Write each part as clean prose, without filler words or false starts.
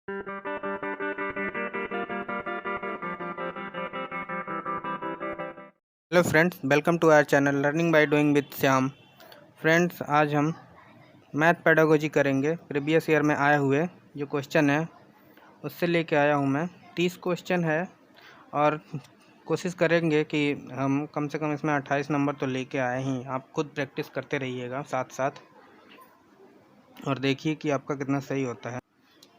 Hello friends, welcome to our channel learning by doing with Shyam. Friends, आज हम math pedagogy करेंगे। Previous year में आए हुए जो क्वेश्चन है उससे लेके आया हूँ मैं। 30 क्वेश्चन है और कोशिश करेंगे कि हम कम से कम इसमें 28 नंबर तो लेके आए ही। आप खुद प्रैक्टिस करते रहिएगा साथ साथ और देखिए कि आपका कितना सही होता है।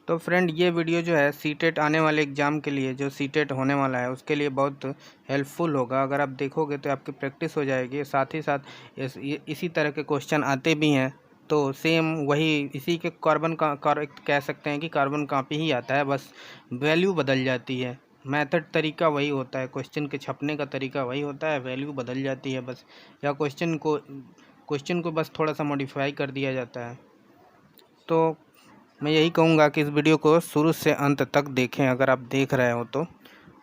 तो फ्रेंड, ये वीडियो जो है सीटेट आने वाले एग्ज़ाम के लिए, जो सीटेट होने वाला है उसके लिए बहुत हेल्पफुल होगा। अगर आप देखोगे तो आपकी प्रैक्टिस हो जाएगी। साथ ही साथ इसी तरह के क्वेश्चन आते भी हैं, तो सेम वही इसी के कह सकते हैं कि कार्बन कॉपी ही आता है, बस वैल्यू बदल जाती है। मेथड तरीका वही होता है, क्वेश्चन के छपने का तरीका वही होता है, वैल्यू बदल जाती है बस, या क्वेश्चन को बस थोड़ा सा मॉडिफाई कर दिया जाता है। तो मैं यही कहूँगा कि इस वीडियो को शुरू से अंत तक देखें अगर आप देख रहे हो तो।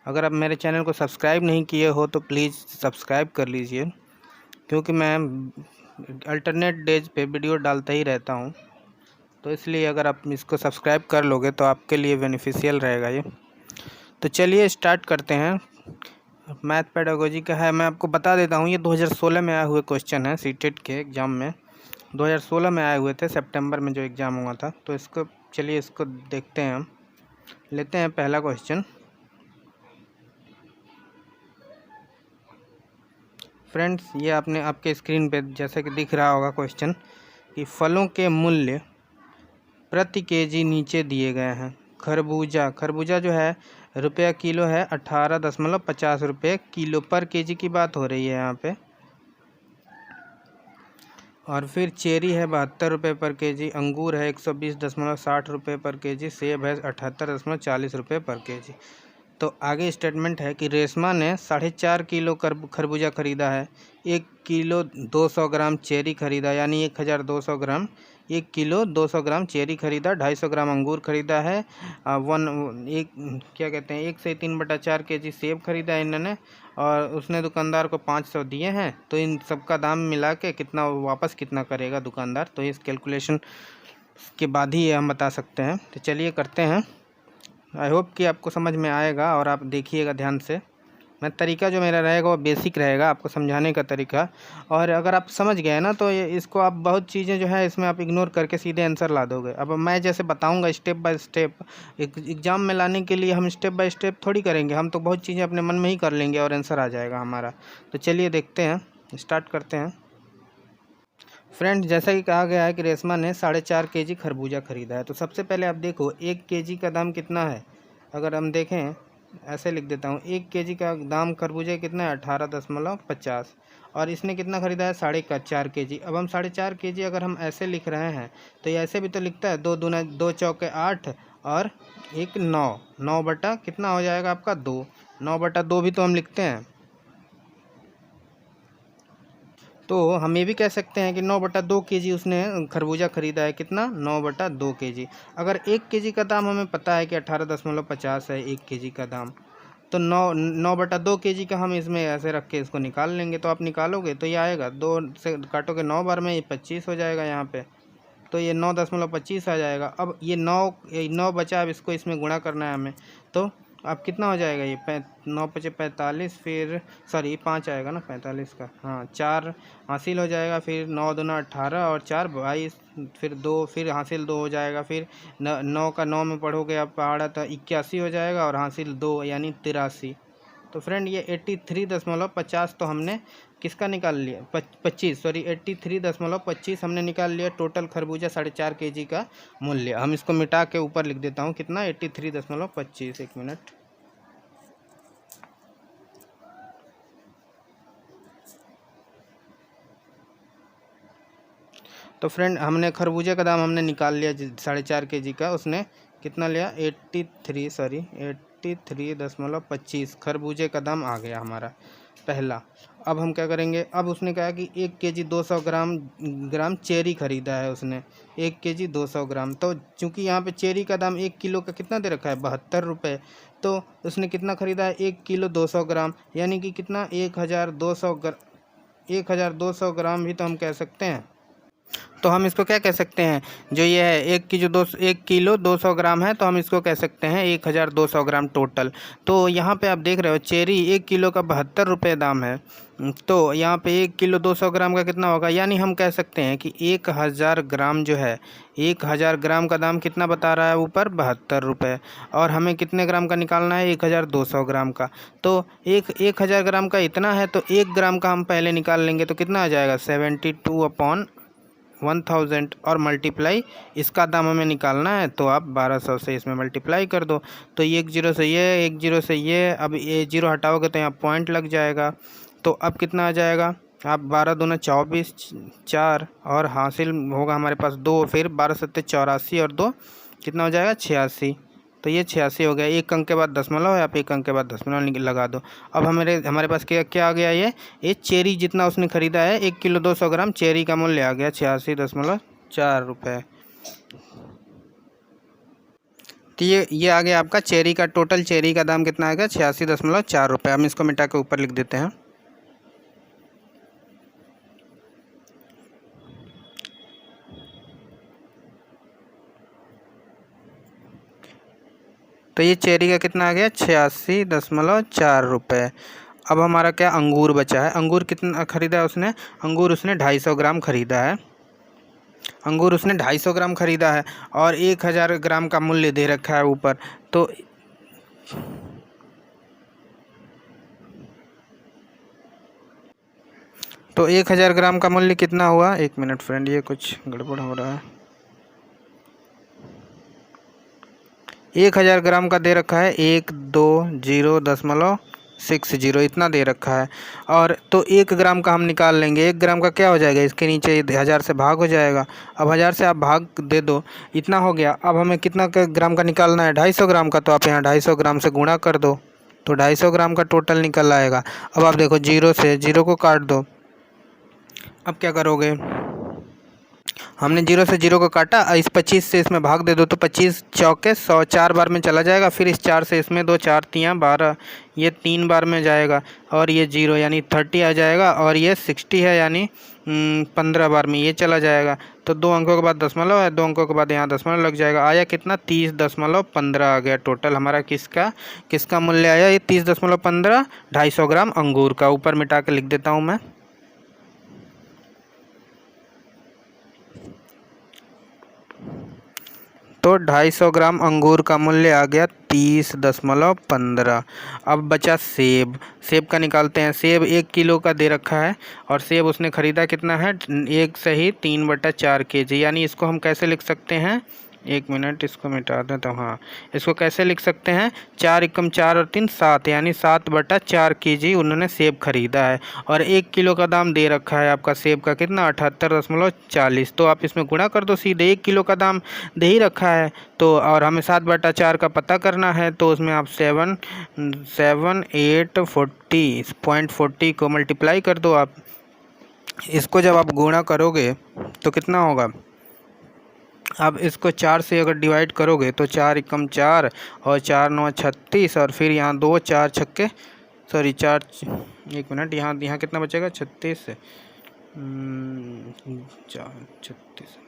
अगर आप मेरे चैनल को सब्सक्राइब नहीं किए हो तो प्लीज़ सब्सक्राइब कर लीजिए, क्योंकि मैं अल्टरनेट डेज पे वीडियो डालता ही रहता हूँ। तो इसलिए अगर आप इसको सब्सक्राइब कर लोगे तो आपके लिए बेनिफिशियल रहेगा ये। तो चलिए स्टार्ट करते हैं। मैथ पेडागोजी का है, मैं आपको बता देता हूँ। ये 2016 में आए हुए क्वेश्चन है सीटेट के एग्ज़ाम में। 2016 में आए हुए थे, सितंबर में जो एग्ज़ाम हुआ था। तो इसको देखते हैं। हम लेते हैं पहला क्वेश्चन। फ्रेंड्स, ये आपके स्क्रीन पे जैसे कि दिख रहा होगा क्वेश्चन कि फलों के मूल्य प्रति केजी नीचे दिए गए हैं। खरबूजा जो है रुपया किलो है 18.50 रुपये किलो पर केजी की बात हो रही है यहाँ पे। और फिर चेरी है 72 रुपये पर केजी, अंगूर है 120.60 रुपये पर केजी, सेब है 78.40 रुपये पर केजी। तो आगे स्टेटमेंट है कि रेशमा ने 4.5 किलो खरबूजा खरीदा है, 1 किलो 200 ग्राम चेरी खरीदा, यानी 1200 ग्राम, 1 किलो 200 ग्राम चेरी खरीदा, 250 ग्राम अंगूर खरीदा है, एक से 3/4 केजी सेब खरीदा है इन्होंने, और उसने दुकानदार को 500 दिए हैं। तो इन सबका दाम मिला के वापस कितना करेगा दुकानदार, तो इस कैलकुलेशन के बाद ही ये हम बता सकते हैं। तो चलिए करते हैं। आई होप कि आपको समझ में आएगा और आप देखिएगा ध्यान से। मैं तरीका जो मेरा रहेगा वो बेसिक रहेगा, आपको समझाने का तरीका। और अगर आप समझ गए ना तो इसको आप बहुत चीज़ें जो है इसमें आप इग्नोर करके सीधे आंसर ला दोगे। अब मैं जैसे बताऊंगा स्टेप बाय स्टेप, एग्ज़ाम में लाने के लिए हम स्टेप बाय स्टेप थोड़ी करेंगे, हम तो बहुत चीज़ें अपने मन में ही कर लेंगे और आंसर आ जाएगा हमारा। तो चलिए देखते हैं, स्टार्ट करते हैं। फ्रेंड, जैसा कि कहा गया है कि रेशमा ने 4.5 केजी खरबूजा खरीदा है। तो सबसे पहले आप देखो 1 केजी का दाम कितना है। अगर हम देखें, ऐसे लिख देता हूँ, 1 केजी का दाम खरबूजे कितना है 18.50, और इसने कितना खरीदा है 4.5 केजी। अब हम 4.5 केजी अगर हम ऐसे लिख रहे हैं तो ये ऐसे भी तो लिखता है, 2 दूना 2 चौके 8 और 1 9, 9 बटा कितना हो जाएगा आपका 2, 9/2 भी तो हम लिखते हैं। तो हम ये भी कह सकते हैं कि 9/2 केजी उसने खरबूजा खरीदा है। कितना? 9/2 केजी। अगर 1 केजी का दाम हमें पता है कि 18.50 है 1 केजी का दाम, तो 9/2 केजी का हम इसमें ऐसे रख के इसको निकाल लेंगे। तो आप निकालोगे तो ये आएगा, 2 से काटोगे 9 बार में, ये 25 हो जाएगा यहाँ पे। तो ये 9.25 आ जाएगा। अब ये 9 बचा, अब इसको इसमें गुणा करना है हमें। तो अब कितना हो जाएगा ये 9×5 = 45, फिर सॉरी 5 आएगा ना 45 का, हाँ 4 हासिल हो जाएगा, फिर 9 दूना 18 और 4 22, फिर 2, फिर हासिल 2 हो जाएगा, फिर 9 का 9 में पढ़ोगे आप पहाड़ा तो 81 हो जाएगा और हासिल 2 यानी 83। तो फ्रेंड, ये 83.50 तो हमने किसका निकाल लिया, 83.25 हमने निकाल लिया टोटल खरबूजा 4.5 केजी का मूल्य। हम इसको मिटा के ऊपर लिख देता हूँ कितना, 83.25। एक मिनट। तो फ्रेंड, हमने खरबूजे का दाम हमने निकाल लिया 4.5 केजी का, उसने कितना लिया 83.25 खरबूजे का दाम आ गया हमारा पहला। अब हम क्या करेंगे, अब उसने कहा कि 1 केजी 200 ग्राम चेरी खरीदा है उसने, 1 केजी 200 ग्राम। तो चूंकि यहाँ पे चेरी का दाम 1 किलो का कितना दे रखा है 72 रुपये, तो उसने कितना खरीदा है 1 किलो 200 ग्राम, यानी कि कितना 1200 ग्राम भी तो हम कह सकते हैं। तो हम इसको क्या कह सकते हैं, जो ये है 1 किलो 200 ग्राम है, तो हम इसको कह सकते हैं 1200 ग्राम टोटल। तो यहाँ पे आप देख रहे हो चेरी 1 किलो का 72 रुपये दाम है। तो यहाँ पे 1 किलो 200 ग्राम का कितना होगा, यानी हम कह सकते हैं कि 1000 ग्राम जो है, 1000 ग्राम का दाम कितना बता रहा है ऊपर, 72 रुपये। और हमें कितने ग्राम का निकालना है, 1200 ग्राम का। तो 1000 ग्राम का इतना है, तो 1 ग्राम का हम पहले निकाल लेंगे, तो कितना आ जाएगा 72/1000 और मल्टीप्लाई इसका दाम हमें निकालना है, तो आप 1200 से इसमें मल्टीप्लाई कर दो। तो ये 1 0 से ये, 1 0 से ये, अब ये 0 हटाओगे तो यहाँ पॉइंट लग जाएगा। तो अब कितना आ जाएगा, आप 12 दूना 24, 4 और हासिल होगा हमारे पास 2, फिर 12 सत्ते 84 और 2 कितना हो जाएगा 86। तो ये 86 हो गया। 1 अंक के बाद दशमलव है, आप 1 अंक के बाद दशमलव लगा दो। अब हमारे पास क्या आ गया, ये चेरी जितना उसने ख़रीदा है 1 किलो 200 ग्राम चेरी का मूल्य आ गया 86.4 रुपये। तो ये आ गया आपका चेरी का टोटल, चेरी का दाम कितना आ गया 86.4 रुपये। हम इसको मिटा के ऊपर लिख देते हैं। तो ये चेरी का कितना आ गया 86.4 रुपये। अब हमारा क्या अंगूर बचा है, अंगूर कितना ख़रीदा है उसने, अंगूर उसने 250 ग्राम ख़रीदा है। अंगूर उसने 250 ग्राम ख़रीदा है और 1000 ग्राम का मूल्य दे रखा है ऊपर। तो 1000 ग्राम का मूल्य कितना हुआ, 1 मिनट फ्रेंड, ये कुछ गड़बड़ हो रहा है। 1000 ग्राम का दे रखा है 120.60 इतना दे रखा है। और तो 1 ग्राम का हम निकाल लेंगे। 1 ग्राम का क्या हो जाएगा, इसके नीचे 1000 से भाग हो जाएगा। अब 1000 से आप भाग दे दो, इतना हो गया। अब हमें कितना ग्राम का निकालना है, 250 ग्राम का। तो आप यहाँ 250 ग्राम से गुणा कर दो, तो 250 ग्राम का टोटल निकल आएगा। अब आप देखो 0 से 0 को काट दो। अब क्या करोगे, हमने 0 से 0 को काटा, इस 25 से इसमें भाग दे दो, तो 25 चौके 100 4 बार में चला जाएगा। फिर इस 4 से इसमें 2 4 3 12, ये 3 बार में जाएगा। और ये 0 यानी 30 आ जाएगा। और ये 60 है यानी 15 बार में ये चला जाएगा। तो 2 अंकों के बाद दशमलव है, 2 अंकों के बाद यहाँ दशमलव लग जाएगा। आया कितना 30.15 आ गया टोटल हमारा। किसका मूल्य आया, ये 30.15, 250 ग्राम अंगूर का। ऊपर मिटा के लिख देता हूँ मैं। तो 250 ग्राम अंगूर का मूल्य आ गया 30.15। अब बचा सेब का निकालते हैं। सेब 1 किलो का दे रखा है और सेब उसने ख़रीदा कितना है, 1 सही 3/4 kg। यानी इसको हम कैसे लिख सकते हैं, 1 मिनट इसको मिटा दें। तो हाँ, इसको कैसे लिख सकते हैं, 4 एकम 4 और 3 7, यानी 7/4 kg उन्होंने सेब ख़रीदा है। और 1 किलो का दाम दे रखा है आपका सेब का कितना, 78.40। तो आप इसमें गुणा कर दो सीधे, 1 किलो का दाम दे ही रखा है। तो और हमें 7/4 का पता करना है, तो उसमें आप 7.40 को मल्टीप्लाई कर दो आप। इसको जब आप गुणा करोगे तो कितना होगा, अब इसको 4 से अगर डिवाइड करोगे तो 4 एकम 4 और 4 9 36, और फिर यहाँ 2 4 छक्के 4, 1 मिनट, यहाँ कितना बचेगा 36 से 4 36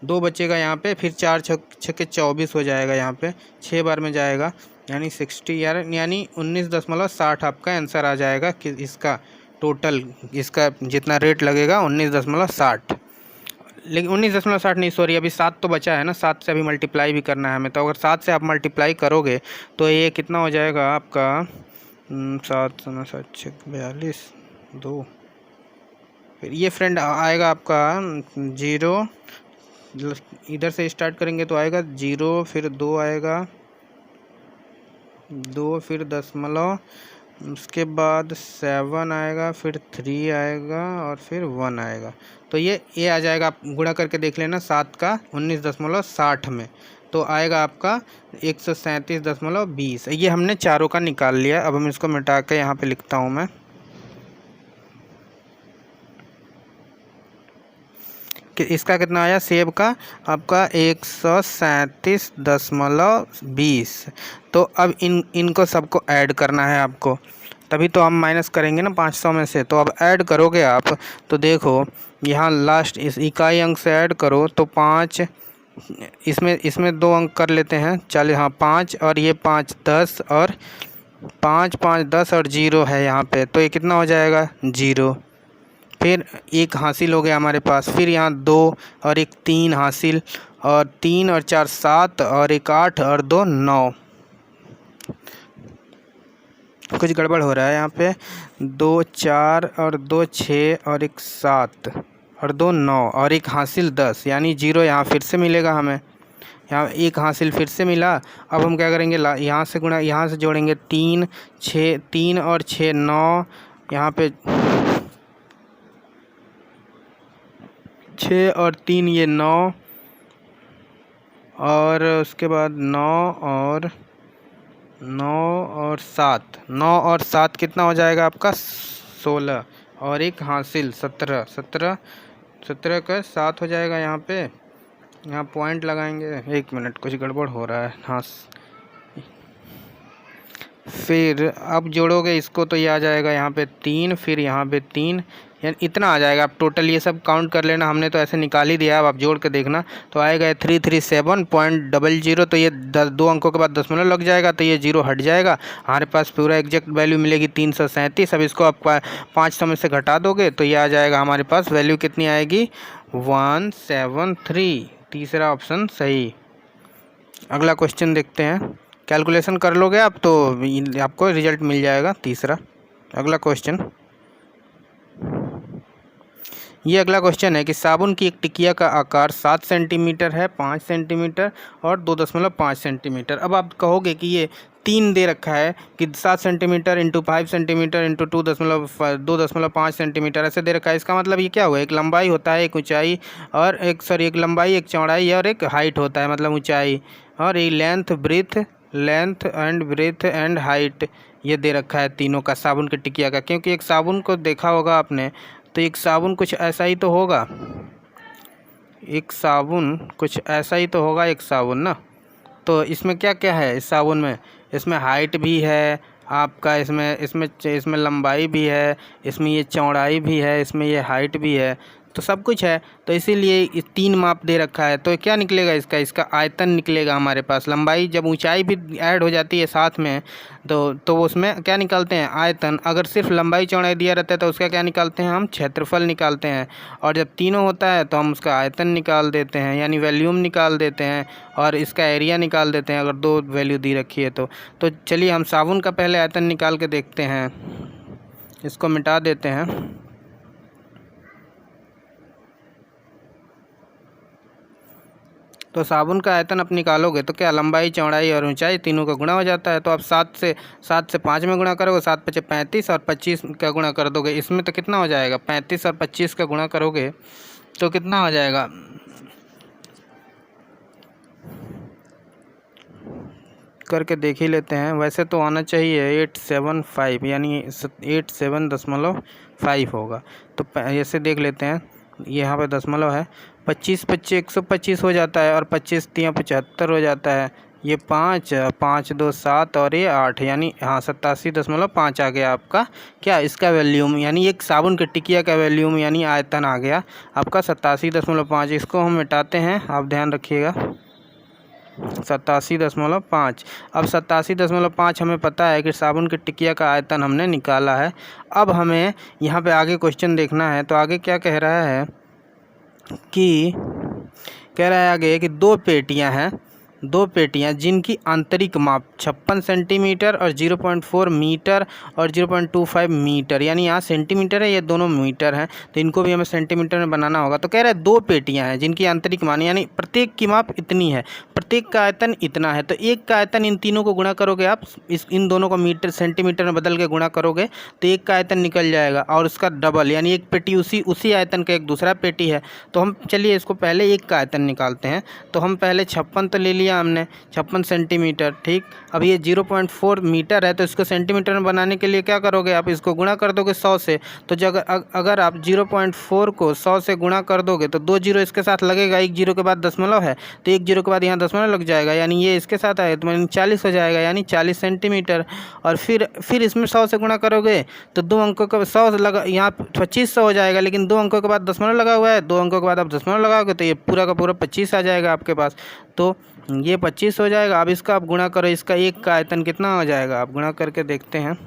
2 बचेगा यहाँ पे। फिर 4 छक्के 24 हो जाएगा, यहाँ पे 6 बार में जाएगा, यानी 60 यानी 19.60 आपका आंसर आ जाएगा कि इसका टोटल, इसका जितना रेट लगेगा 19.60। लेकिन 19.60 नहीं, सॉरी, अभी 7 तो बचा है ना, 7 से अभी मल्टीप्लाई भी करना है हमें। तो अगर 7 से आप मल्टीप्लाई करोगे तो ये कितना हो जाएगा आपका 7 7 42 2। फिर ये फ्रेंड आएगा आपका 0, इधर से स्टार्ट करेंगे तो आएगा 0, फिर 2 आएगा, 2 फिर दशमलव, उसके बाद 7 आएगा, फिर 3 आएगा और फिर 1 आएगा। तो ये आ जाएगा, आप गुणा करके देख लेना 7 का 19.60 में, तो आएगा आपका 137.20। ये हमने चारों का निकाल लिया। अब हम इसको मिटा के यहाँ पे लिखता हूँ मैं कि इसका कितना आया, सेब का आपका 137.20। तो अब इनको सबको ऐड करना है आपको। तभी तो हम माइनस करेंगे ना 500 में से। तो अब ऐड करोगे आप तो देखो यहाँ लास्ट इस इकाई अंक से ऐड करो तो 5, इसमें 2 अंक कर लेते हैं, चलिए हाँ 5 और ये 5 10 और 5 5 10 और 0 है यहाँ पे, तो ये कितना हो जाएगा 0। फिर एक हासिल हो गया हमारे पास, फिर यहाँ 2 और एक 3 हासिल, और 3 और 4 7 और एक 8 और 2 9। कुछ गड़बड़ हो रहा है यहाँ पे, 2 4 और 2 6 और एक 7 और 2 9 और एक हासिल 10, यानी 0 यहाँ फिर से मिलेगा हमें। यहाँ एक हासिल फिर से मिला। अब हम क्या करेंगे, यहाँ से गुणा, यहाँ से जोड़ेंगे 3 6 3 और 6 9, यहाँ पे 6 और 3 ये 9, और उसके बाद 9 और 7, 9 और 7 कितना हो जाएगा आपका 16, और एक हासिल 17 17 17 का 7 हो जाएगा। यहाँ पे यहाँ पॉइंट लगाएंगे, 1 मिनट कुछ गड़बड़ हो रहा है। हाँ फिर अब जोड़ोगे इसको तो ये आ जाएगा यहाँ पे 3, फिर यहाँ पे 3, यानी इतना आ जाएगा। आप टोटल ये सब काउंट कर लेना, हमने तो ऐसे निकाल ही दिया, अब आप जोड़ के देखना तो आएगा 337.00। तो ये 2 अंकों के बाद दशमलव लग जाएगा तो ये 0 हट जाएगा, हमारे पास पूरा एग्जैक्ट वैल्यू मिलेगी 337। अब इसको आप 500 में से घटा दोगे तो ये आ जाएगा हमारे पास वैल्यू कितनी आएगी 173। तीसरा ऑप्शन सही। अगला क्वेश्चन देखते हैं, कैलकुलेशन कर लोगे आप तो आपको रिजल्ट मिल जाएगा तीसरा। अगला क्वेश्चन, ये अगला क्वेश्चन है कि साबुन की एक टिकिया का आकार 7 सेंटीमीटर है, 5 सेंटीमीटर और 2.5 सेंटीमीटर। अब आप कहोगे कि ये 3 दे रखा है कि 7 centimetre into 5 centimetre into 2.5 centimetre ऐसे दे रखा है। इसका मतलब ये क्या हुआ, एक लंबाई होता है, एक ऊंचाई, और एक लंबाई, एक चौड़ाई और एक हाइट होता है, मतलब ऊंचाई, और ये length and breadth and height ये दे रखा है तीनों का साबुन के टिकिया का। क्योंकि एक साबुन को देखा होगा आपने, तो एक साबुन कुछ ऐसा ही तो होगा, एक साबुन कुछ ऐसा ही तो होगा एक साबुन ना। तो इसमें क्या क्या है इस साबुन में, इसमें हाइट भी है आपका, इसमें लंबाई भी है, इसमें ये चौड़ाई भी है, इसमें ये हाइट भी है, तो सब कुछ है। तो इसीलिए इस 3 माप दे रखा है। तो क्या निकलेगा इसका आयतन निकलेगा हमारे पास। लंबाई जब ऊंचाई भी ऐड हो जाती है साथ में तो उसमें क्या निकालते हैं आयतन। अगर सिर्फ लंबाई चौड़ाई दिया रहता है तो उसका क्या निकालते हैं हम, क्षेत्रफल निकालते हैं। और जब तीनों होता है तो हम उसका आयतन निकाल देते हैं, यानी वॉल्यूम निकाल देते हैं, और इसका एरिया निकाल देते हैं अगर 2 वैल्यू दी रखी है तो चलिए हम साबुन का पहले आयतन निकाल के देखते हैं। इसको मिटा देते हैं। तो साबुन का आयतन आप निकालोगे तो क्या, लंबाई चौड़ाई और ऊंचाई तीनों का गुणा हो जाता है। तो आप 7 से 5 में गुणा करोगे, 7 × 5 = 35 और 25 का गुणा कर दोगे, इसमें तो कितना हो जाएगा 35 और 25 का गुणा करोगे तो कितना हो जाएगा, करके देख ही लेते हैं। वैसे तो आना चाहिए 875, यानी 87.5 होगा। तो ऐसे देख लेते हैं, यहाँ पे दशमलव है, 25 25 125 हो जाता है, और 25 3 75 हो जाता है। ये 5 5 2 7 और ये 8, यानी हाँ 87.5 आ गया आपका क्या, इसका वॉल्यूम, यानी एक साबुन के टिकिया का वॉल्यूम यानी आयतन आ गया आपका 87.5। इसको हम मिटाते हैं, आप ध्यान रखिएगा 87.5। अब 87.5 हमें पता है कि साबुन के टिकिया का आयतन हमने निकाला है। अब हमें यहाँ पे आगे क्वेश्चन देखना है। तो आगे क्या कह रहा है आगे कि 2 पेटियाँ हैं, 2 पेटियाँ जिनकी आंतरिक माप 56 सेंटीमीटर और 0.4 मीटर और 0.25 मीटर, यानी यहाँ सेंटीमीटर है, ये दोनों मीटर हैं, तो इनको भी हमें सेंटीमीटर में बनाना होगा। तो कह रहा है 2 पेटियाँ हैं जिनकी आंतरिक मान, यानी प्रत्येक की माप इतनी है, प्रत्येक का आयतन इतना है। तो एक का आयतन इन तीनों को गुणा करोगे आप, इन दोनों को मीटर सेंटीमीटर में बदल के गुणा करोगे तो एक का आयतन निकल जाएगा, और उसका डबल, यानी एक पेटी उसी आयतन का एक दूसरा पेटी है। तो हम चलिए इसको पहले एक का आयतन निकालते हैं। तो हम पहले 56 तो ले लिया लिया हमने 56 सेंटीमीटर। ठीक, अब ये 0.4 मीटर है तो इसको सेंटीमीटर में बनाने के लिए क्या करोगे आप, इसको गुणा कर दोगे 100 से। तो अगर आप 0.4 को 100 से गुणा कर दोगे तो 2 जीरो इसके साथ लगेगा, एक जीरो के बाद दशमलव है तो एक जीरो के बाद यहाँ दशमलव लग जाएगा, यानी ये इसके साथ आए तो 40 हो जाएगा, यानी 40 सेंटीमीटर। और फिर इसमें 100 से गुणा करोगे तो 2 अंकों का 100 लगा, यहाँ 2500 हो जाएगा, लेकिन 2 अंकों के बाद दशमलव लगा हुआ है, 2 अंकों के बाद आप दशमलव लगाओगे तो ये पूरा का पूरा 25 आ जाएगा आपके पास। तो ये 25 हो जाएगा। अब इसका आप गुणा करो, इसका एक का आयतन कितना हो जाएगा, आप गुणा करके देखते हैं।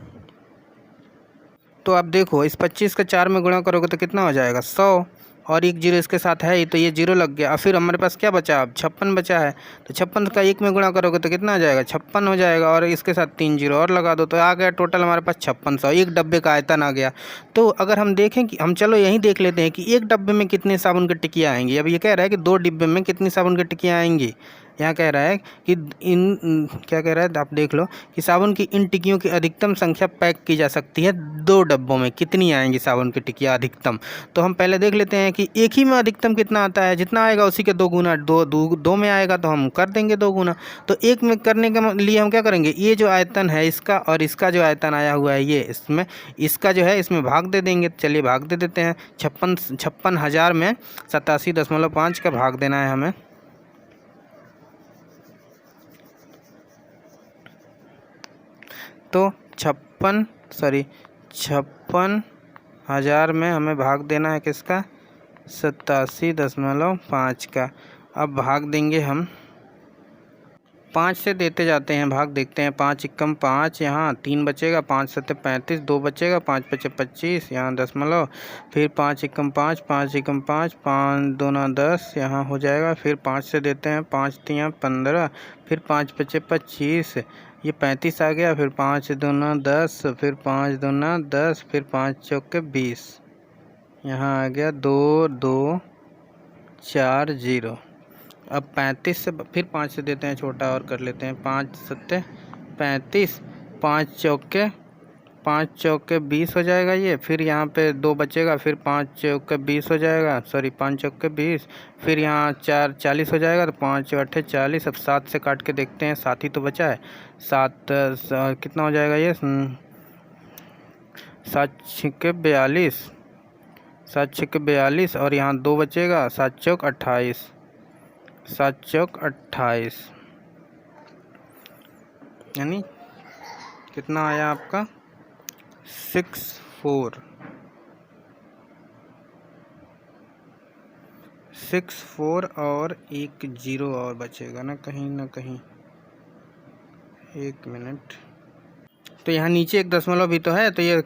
तो आप देखो इस 25 का 4 में गुणा करोगे तो कितना हो जाएगा 100, और एक जीरो इसके साथ है ही तो ये जीरो लग गया। और फिर हमारे पास क्या बचा, अब 56 बचा है, तो 56 का 1 में गुणा करोगे तो कितना आ जाएगा 56 हो जाएगा, और इसके साथ 3 जीरो और लगा दो तो आ गया टोटल हमारे पास 5600, एक डब्बे का आयतन आ गया। तो अगर हम देखें कि हम चलो यही देख लेते हैं कि एक डब्बे में कितने साबुन की टिक्कियाँ आएंगी। अब ये कह रहा है कि 2 डिब्बे में कितनी साबुन की टिक्कियाँ आएंगी। यहाँ कह रहा है कि क्या कह रहा है, आप देख लो कि साबुन की इन टिक्कियों की अधिकतम संख्या पैक की जा सकती है 2 डब्बों में, कितनी आएंगी साबुन की टिक्कियाँ अधिकतम। तो हम पहले देख लेते हैं कि एक ही में अधिकतम कितना आता है, जितना आएगा उसी के 2 गुना, दो में आएगा तो हम कर देंगे 2 गुना। तो एक में करने के लिए हम क्या करेंगे, ये जो आयतन है इसका और इसका जो आयतन आया हुआ है ये, इसमें इसका जो है इसमें भाग दे देंगे। चलिए भाग दे देते हैं, 56,000 में 87.5 का भाग देना है हमें। तो 56,000 में हमें भाग देना है किसका, 87.5 का। अब भाग देंगे हम 5 से, देते जाते हैं भाग, देखते हैं 5 एकम 5, यहाँ 3 बचेगा, 5 सत्ते 35, 2 बचेगा, 5 पचे 25, यहाँ दशमलव, फिर 5 एकम 5, 5 एकम 5, 5 दूना 10, यहाँ हो जाएगा। फिर 5 से देते हैं, 5 तियाँ 15, फिर 5 पचे 25, ये 35 आ गया, फिर 5 दूना 10, फिर 5 दूना 10, फिर 5 चौके 20, यहाँ आ गया 2 2 4 0। अब 35 से फिर 5 से देते हैं, छोटा और कर लेते हैं, 5 सत्ते 35, 5 चौके 20 हो जाएगा ये। फिर यहाँ पे 2 बचेगा, फिर 5 चौके 20 हो जाएगा, 5 चौके 20, फिर यहाँ 4 40 हो जाएगा, तो 5 8 40। अब 7 से काट के देखते हैं, 7 ही तो बचा है, 7 कितना हो जाएगा ये, 7 छक्के 42, 7 छक्के 42, और यहाँ 2 बचेगा, 7 चौक 28, 7 चौक 28, यानी कितना आया आपका 64 और एक जीरो और बचेगा ना कहीं, एक मिनट। तो यहाँ नीचे एक दशमलव भी तो है, तो ये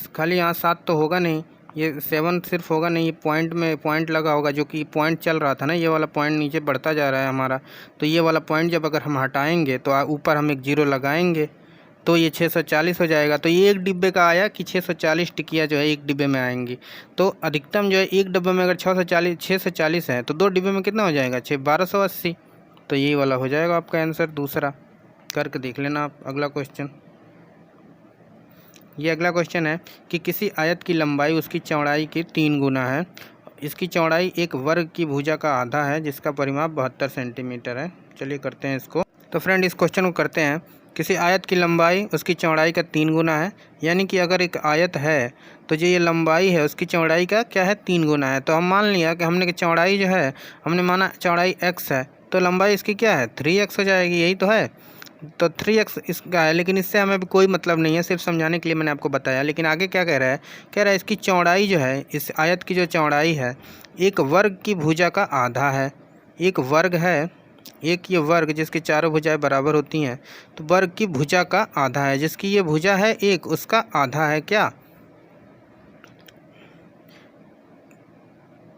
खाली यहाँ 7 तो होगा नहीं, ये 7 सिर्फ होगा नहीं, ये पॉइंट में पॉइंट लगा होगा, जो कि पॉइंट चल रहा था ना, ये वाला पॉइंट नीचे बढ़ता जा रहा है हमारा। तो ये वाला पॉइंट जब अगर हम हटाएंगे तो ऊपर हम एक जीरो लगाएंगे तो ये 640 हो जाएगा। तो ये एक डिब्बे का आया कि 640 टिक्कियाँ जो है एक डिब्बे में आएंगी। तो अधिकतम जो है एक डिब्बे में अगर 640 है तो 2 डिब्बे में कितना हो जाएगा 1280। तो यही वाला हो जाएगा आपका आंसर दूसरा। करके देख लेना आप। अगला क्वेश्चन, ये अगला क्वेश्चन है कि किसी आयत की लंबाई उसकी चौड़ाई की 3 गुना है। इसकी चौड़ाई एक वर्ग की भुजा का आधा है जिसका परिमाप 72 सेंटीमीटर है। चलिए करते हैं इसको। तो फ्रेंड इस क्वेश्चन को करते हैं। किसी आयत की लंबाई उसकी चौड़ाई का 3 गुना है, यानी कि अगर एक आयत है तो जो ये लंबाई है उसकी चौड़ाई का क्या है 3 गुना है। तो हम मान लिया कि हमने कि चौड़ाई जो है हमने माना चौड़ाई x है तो लंबाई इसकी क्या है 3x हो जाएगी, यही तो है। तो 3x इसका है, लेकिन इससे हमें भी कोई मतलब नहीं है, सिर्फ समझाने के लिए मैंने आपको बताया। लेकिन आगे क्या कह रहा है, कह रहा है इसकी चौड़ाई जो है, इस आयत की जो चौड़ाई है एक वर्ग की भुजा का आधा है। एक वर्ग है, एक ये वर्ग जिसकी चारों भुजाएं बराबर होती हैं, तो वर्ग की भुजा का आधा है, जिसकी ये भुजा है एक, उसका आधा है क्या,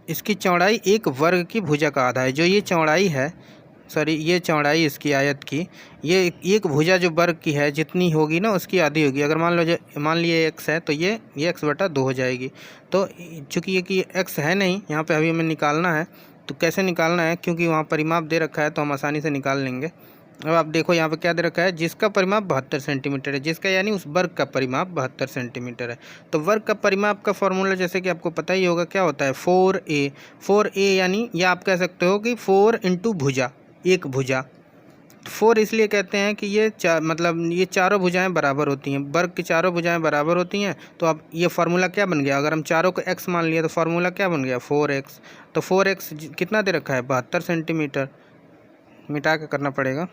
इसकी चौड़ाई एक वर्ग की भुजा का आधा है। जो ये चौड़ाई है, सॉरी ये चौड़ाई इसकी आयत की, ये एक भुजा जो वर्ग की है जितनी होगी ना उसकी आधी होगी। अगर मान लिए x है तो ये x/2 हो जाएगी। तो चूँकि ये कि x है नहीं यहाँ पे, अभी हमें निकालना है। तो कैसे निकालना है, क्योंकि वहाँ परिमाप दे रखा है तो हम आसानी से निकाल लेंगे। अब आप देखो यहाँ पे क्या दे रखा है, जिसका परिमाप 72 सेंटीमीटर है, जिसका यानी उस वर्ग का परिमाप 72 सेंटीमीटर है। तो वर्ग का परिमाप का फॉर्मूला जैसे कि आपको पता ही होगा क्या होता है 4a। 4a यानी या आप कह सकते हो कि 4 × भुजा, एक भुजा, 4 इसलिए कहते हैं कि ये मतलब ये चारों भुजाएं बराबर होती हैं, वर्ग की चारों भुजाएं बराबर होती हैं। तो अब ये फार्मूला क्या बन गया, अगर हम चारों को x मान लिया तो फार्मूला क्या बन गया 4x। तो 4x कितना दे रखा है 72 सेंटीमीटर, मिटा के करना पड़ेगा।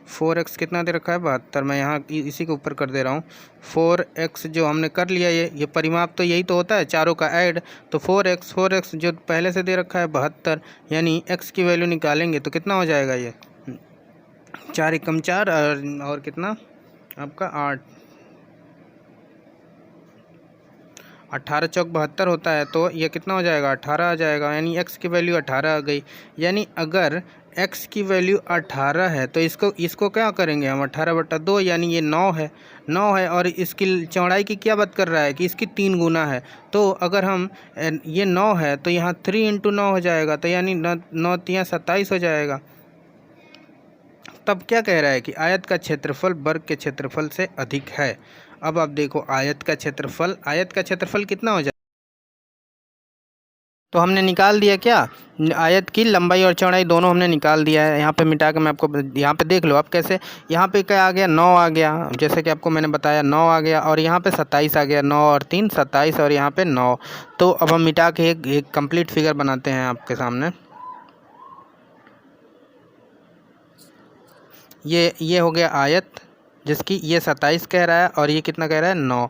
4x कितना दे रखा है 72, मैं यहाँ इसी के ऊपर कर दे रहा हूँ। 4x जो हमने कर लिया, ये परिमाप तो यही तो होता है चारों का ऐड। तो 4x जो पहले से दे रखा है 72, यानी x की वैल्यू निकालेंगे तो कितना हो जाएगा, ये 4 एकम 4 और कितना आपका 8, 18 चौक 72 होता है। तो ये कितना हो जाएगा 18 आ जाएगा, यानी x की वैल्यू 18 आ गई। यानी अगर x की वैल्यू 18 है तो इसको क्या करेंगे हम 18/2, यानी ये 9 है और इसकी चौड़ाई की क्या बात कर रहा है कि इसकी 3 गुना है। तो अगर हम ये 9 है तो यहाँ 3 × 9 हो जाएगा, तो यानी 9 × 27 हो जाएगा। तब क्या कह रहा है कि आयत का क्षेत्रफल वर्ग के क्षेत्रफल से अधिक है। अब आप देखो आयत का क्षेत्रफल कितना हो जाए, तो हमने निकाल दिया क्या, आयत की लंबाई और चौड़ाई दोनों हमने निकाल दिया है। यहाँ पे मिटा के मैं आपको यहाँ पे देख लो आप कैसे, यहाँ पे क्या आ गया 9 आ गया, जैसे कि आपको मैंने बताया 9 आ गया, और यहाँ पे 27 आ गया, 9 और 3 27, और यहाँ पे 9। तो अब हम मिटा के एक कंप्लीट फिगर बनाते हैं आपके सामने। ये हो गया आयत, जिसकी ये 27 कह रहा है और ये कितना कह रहा है 9।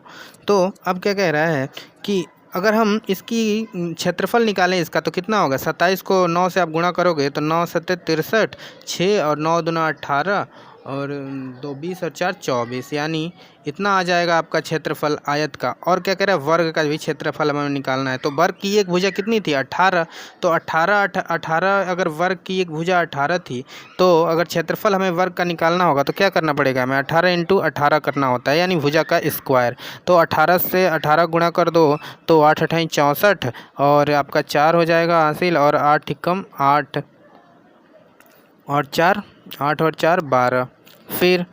तो अब क्या कह रहा है कि अगर हम इसकी क्षेत्रफल निकालें इसका, तो कितना होगा 27 को 9 से आप गुणा करोगे तो 9 7 63, 6 और 9 दूना 18 और 2 20 और 4 24, यानी इतना आ जाएगा आपका क्षेत्रफल आयत का। और क्या कह रहा है वर्ग का भी क्षेत्रफल हमें निकालना है। तो वर्ग की एक भुजा कितनी थी 18, तो 18 अगर वर्ग की एक भुजा 18 थी, तो अगर क्षेत्रफल हमें वर्ग का निकालना होगा तो क्या करना पड़ेगा हमें 18 × 18 करना होता है, यानी भुजा का स्क्वायर। तो 18 से 18 गुणा कर दो तो 8 × 8 = 64 और आपका 4 हो जाएगा हासिल, और 8 एकम 8 और 4 8 और 4 12। फिर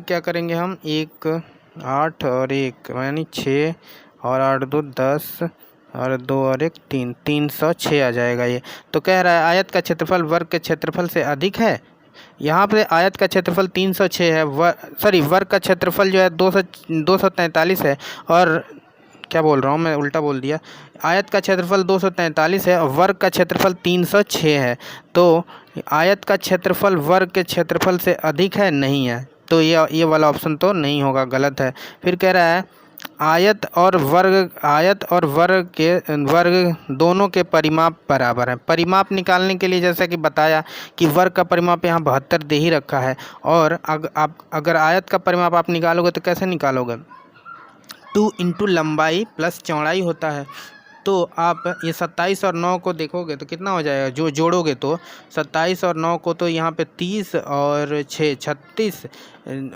क्या करेंगे हम 1 8 और 1 यानी 6 और 8 2 10 और 2 और 1 3 306 आ जाएगा ये। तो कह रहा है आयत का क्षेत्रफल वर्ग के क्षेत्रफल से अधिक है। यहाँ पे आयत का क्षेत्रफल 306 है, वर्ग का क्षेत्रफल जो है 243 है, और क्या बोल रहा हूँ मैं, उल्टा बोल दिया। आयत का क्षेत्रफल 243 है और वर्ग का क्षेत्रफल 306 है। तो आयत का क्षेत्रफल वर्ग के क्षेत्रफल से अधिक है, नहीं है। तो ये वाला ऑप्शन तो नहीं होगा, गलत है। फिर कह रहा है आयत और वर्ग दोनों के परिमाप बराबर है। परिमाप निकालने के लिए जैसा कि बताया कि वर्ग का परिमाप यहाँ 72 दे ही रखा है, और अगर आयत का परिमाप आप निकालोगे तो कैसे निकालोगे, 2 × लंबाई प्लस चौड़ाई होता है। तो आप ये 27 और 9 को देखोगे तो कितना हो जाएगा, जो जोड़ोगे तो 27 और 9 को तो यहाँ पे 30 और 6 36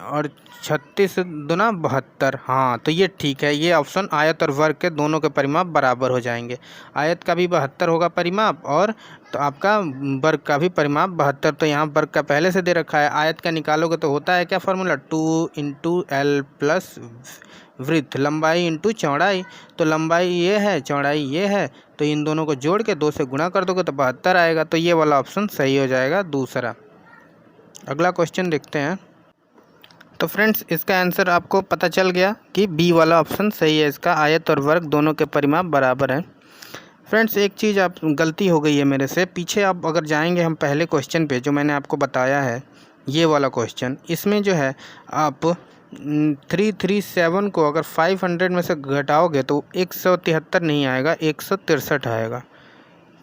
और 36 दूना 72। हाँ, तो ये ठीक है, ये ऑप्शन आयत और वर्ग के दोनों के परिमाप बराबर हो जाएंगे। आयत का भी 72 होगा परिमाप, और तो आपका वर्ग का भी परिमाप 72। तो यहाँ वर्ग का पहले से दे रखा है, आयत का निकालोगे तो होता है क्या फार्मूला 2 × L प्लस वृत्त, लंबाई × चौड़ाई। तो लंबाई ये है, चौड़ाई ये है, तो इन दोनों को जोड़ के 2 से गुणा कर दोगे तो 72 आएगा। तो ये वाला ऑप्शन सही हो जाएगा दूसरा। अगला क्वेश्चन देखते हैं। तो फ्रेंड्स इसका आंसर आपको पता चल गया कि बी वाला ऑप्शन सही है, इसका आयत और वर्ग दोनों के परिमाप बराबर हैं। फ्रेंड्स एक चीज़ आप गलती हो गई है मेरे से, पीछे आप अगर जाएंगे हम पहले क्वेश्चन पे जो मैंने आपको बताया है, ये वाला क्वेश्चन, इसमें जो है आप 337 को अगर 500 में से घटाओगे तो 173 नहीं आएगा, 163 आएगा।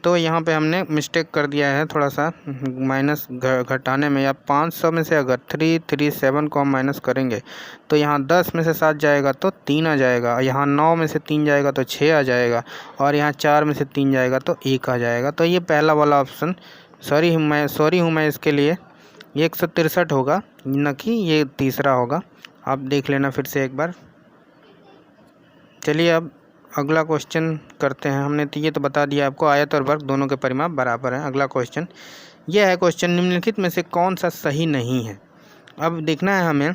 तो यहाँ पे हमने मिस्टेक कर दिया है थोड़ा सा माइनस घटाने में, या 500 में से अगर 337 को हम माइनस करेंगे तो यहाँ 10 में से 7 जाएगा तो 3 आ जाएगा, यहाँ 9 में से 3 जाएगा तो 6 आ जाएगा, और यहाँ 4 में से 3 जाएगा तो 1 आ जाएगा। तो ये पहला वाला ऑप्शन सॉरी हूँ मैं इसके लिए, ये 163 होगा, न कि ये तीसरा होगा। आप देख लेना फिर से एक बार। चलिए अब अगला क्वेश्चन करते हैं। हमने तो ये तो बता दिया आपको आयत और वर्ग दोनों के परिमाप बराबर हैं। अगला क्वेश्चन यह है, क्वेश्चन निम्नलिखित में से कौन सा सही नहीं है। अब देखना है हमें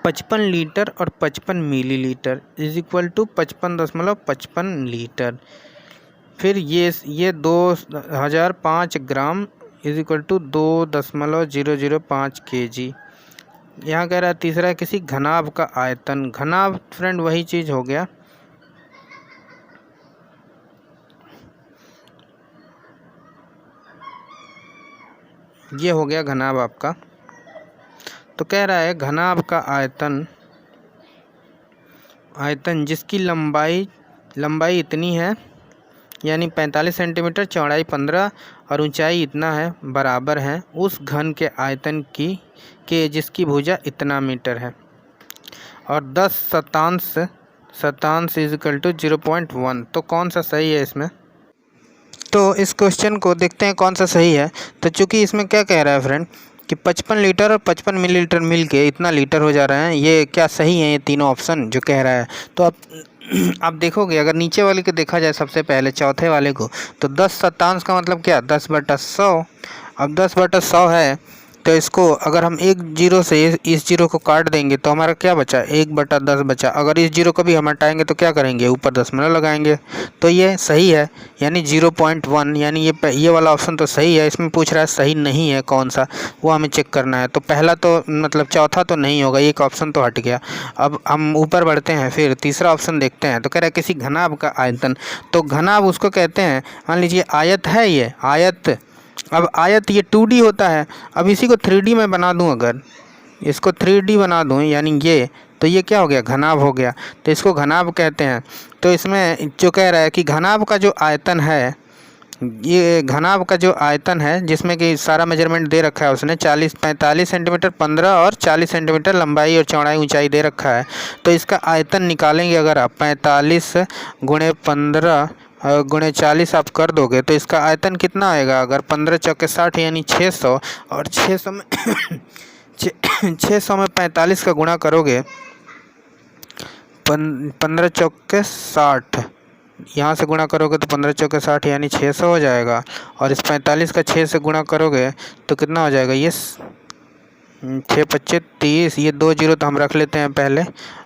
55 लीटर और 55 millilitre is equal to 55.55 litre. फिर ये 2005 gram is equal to 2.005 kg। यहाँ कह रहा है तीसरा किसी घनाभ का आयतन। घनाभ फ्रेंड वही चीज़ हो गया, ये हो गया घनाभ आपका। तो कह रहा है घनाभ का आयतन जिसकी लंबाई इतनी है यानी 45 सेंटीमीटर, चौड़ाई 15 और ऊंचाई इतना है, बराबर है उस घन के आयतन के जिसकी भुजा इतना मीटर है, और 10 शतांश इज इक्वल टू 0.1। तो कौन सा सही है इसमें? तो इस क्वेश्चन को देखते हैं कौन सा सही है। तो चूँकि इसमें क्या कह रहा है फ्रेंड कि 55 लीटर और 55 मिलीलीटर मिल के इतना लीटर हो जा रहा है, ये क्या सही है ये तीनों ऑप्शन जो कह रहा है। तो आप देखोगे अगर नीचे वाले को देखा जाए सबसे पहले चौथे वाले को, तो 10 शतांश का मतलब क्या 10/100। अब 10/100 है तो इसको अगर हम एक जीरो से इस जीरो को काट देंगे तो हमारा क्या बचा 1/10 बचा। अगर इस जीरो को भी हम हटाएंगे तो क्या करेंगे ऊपर दशमलव लगाएंगे, तो ये सही है यानी 0.1, यानी ये वाला ऑप्शन तो सही है। इसमें पूछ रहा है सही नहीं है कौन सा, वो हमें चेक करना है। तो पहला तो मतलब चौथा तो नहीं होगा, एक ऑप्शन तो हट गया। अब हम ऊपर बढ़ते हैं, फिर तीसरा ऑप्शन देखते हैं। तो कह रहा है किसी घनाभ का आयतन। तो घनाभ उसको कहते हैं, मान लीजिए आयत है, ये आयत। अब आयत ये 2D होता है। अब इसी को 3D में बना दूं, अगर इसको 3D बना दूं यानी ये, तो ये क्या हो गया घनाभ हो गया। तो इसको घनाभ कहते हैं। तो इसमें जो कह रहा है कि घनाभ का जो आयतन है, ये घनाभ का जो आयतन है जिसमें कि सारा मेजरमेंट दे रखा है उसने 45 सेंटीमीटर, 15 और 40 सेंटीमीटर लंबाई और चौड़ाई ऊंचाई दे रखा है। तो इसका आयतन निकालेंगे अगर आप 45 × 15 गुणे 40 आप कर दोगे तो इसका आयतन कितना आएगा। अगर 15 चौके 60 यानी 600, और 600 में 600 में 45 का गुणा करोगे, 15 चौके 60, यहाँ से गुणा करोगे तो 15 चौके 60 यानी 600 हो जाएगा। और इस 45 का 6 से गुणा करोगे तो कितना हो जाएगा, ये 6×5 = 30। ये 2 जीरो तो हम रख लेते हैं पहले,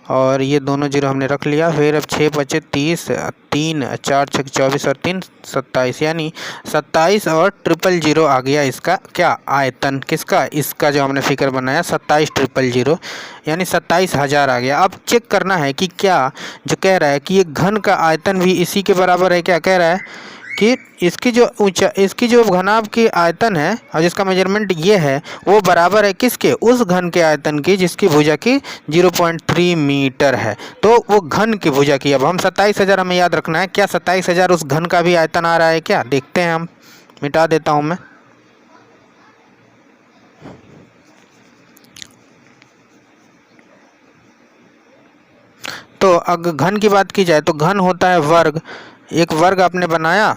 और ये दोनों जीरो हमने रख लिया। फिर अब 6×5 = 30, 3 4 6 24 और 3 27, यानी 27 और 000 आ गया इसका क्या आयतन। किसका? इसका जो हमने फिगर बनाया 27 यानी 27,000 आ गया। अब चेक करना है कि क्या जो कह रहा है कि ये घन का आयतन भी इसी के बराबर है। क्या कह रहा है कि इसकी जो घनाभ की आयतन है और जिसका मेजरमेंट ये है वो बराबर है किसके, उस घन के आयतन की जिसकी भुजा की 0.3 मीटर है। तो वो घन की भुजा की, अब हम 27,000 हमें याद रखना है। क्या 27,000 उस घन का भी आयतन आ रहा है क्या? देखते हैं, हम मिटा देता हूं मैं। तो अगर घन की बात की जाए तो घन होता है वर्ग। एक वर्ग आपने बनाया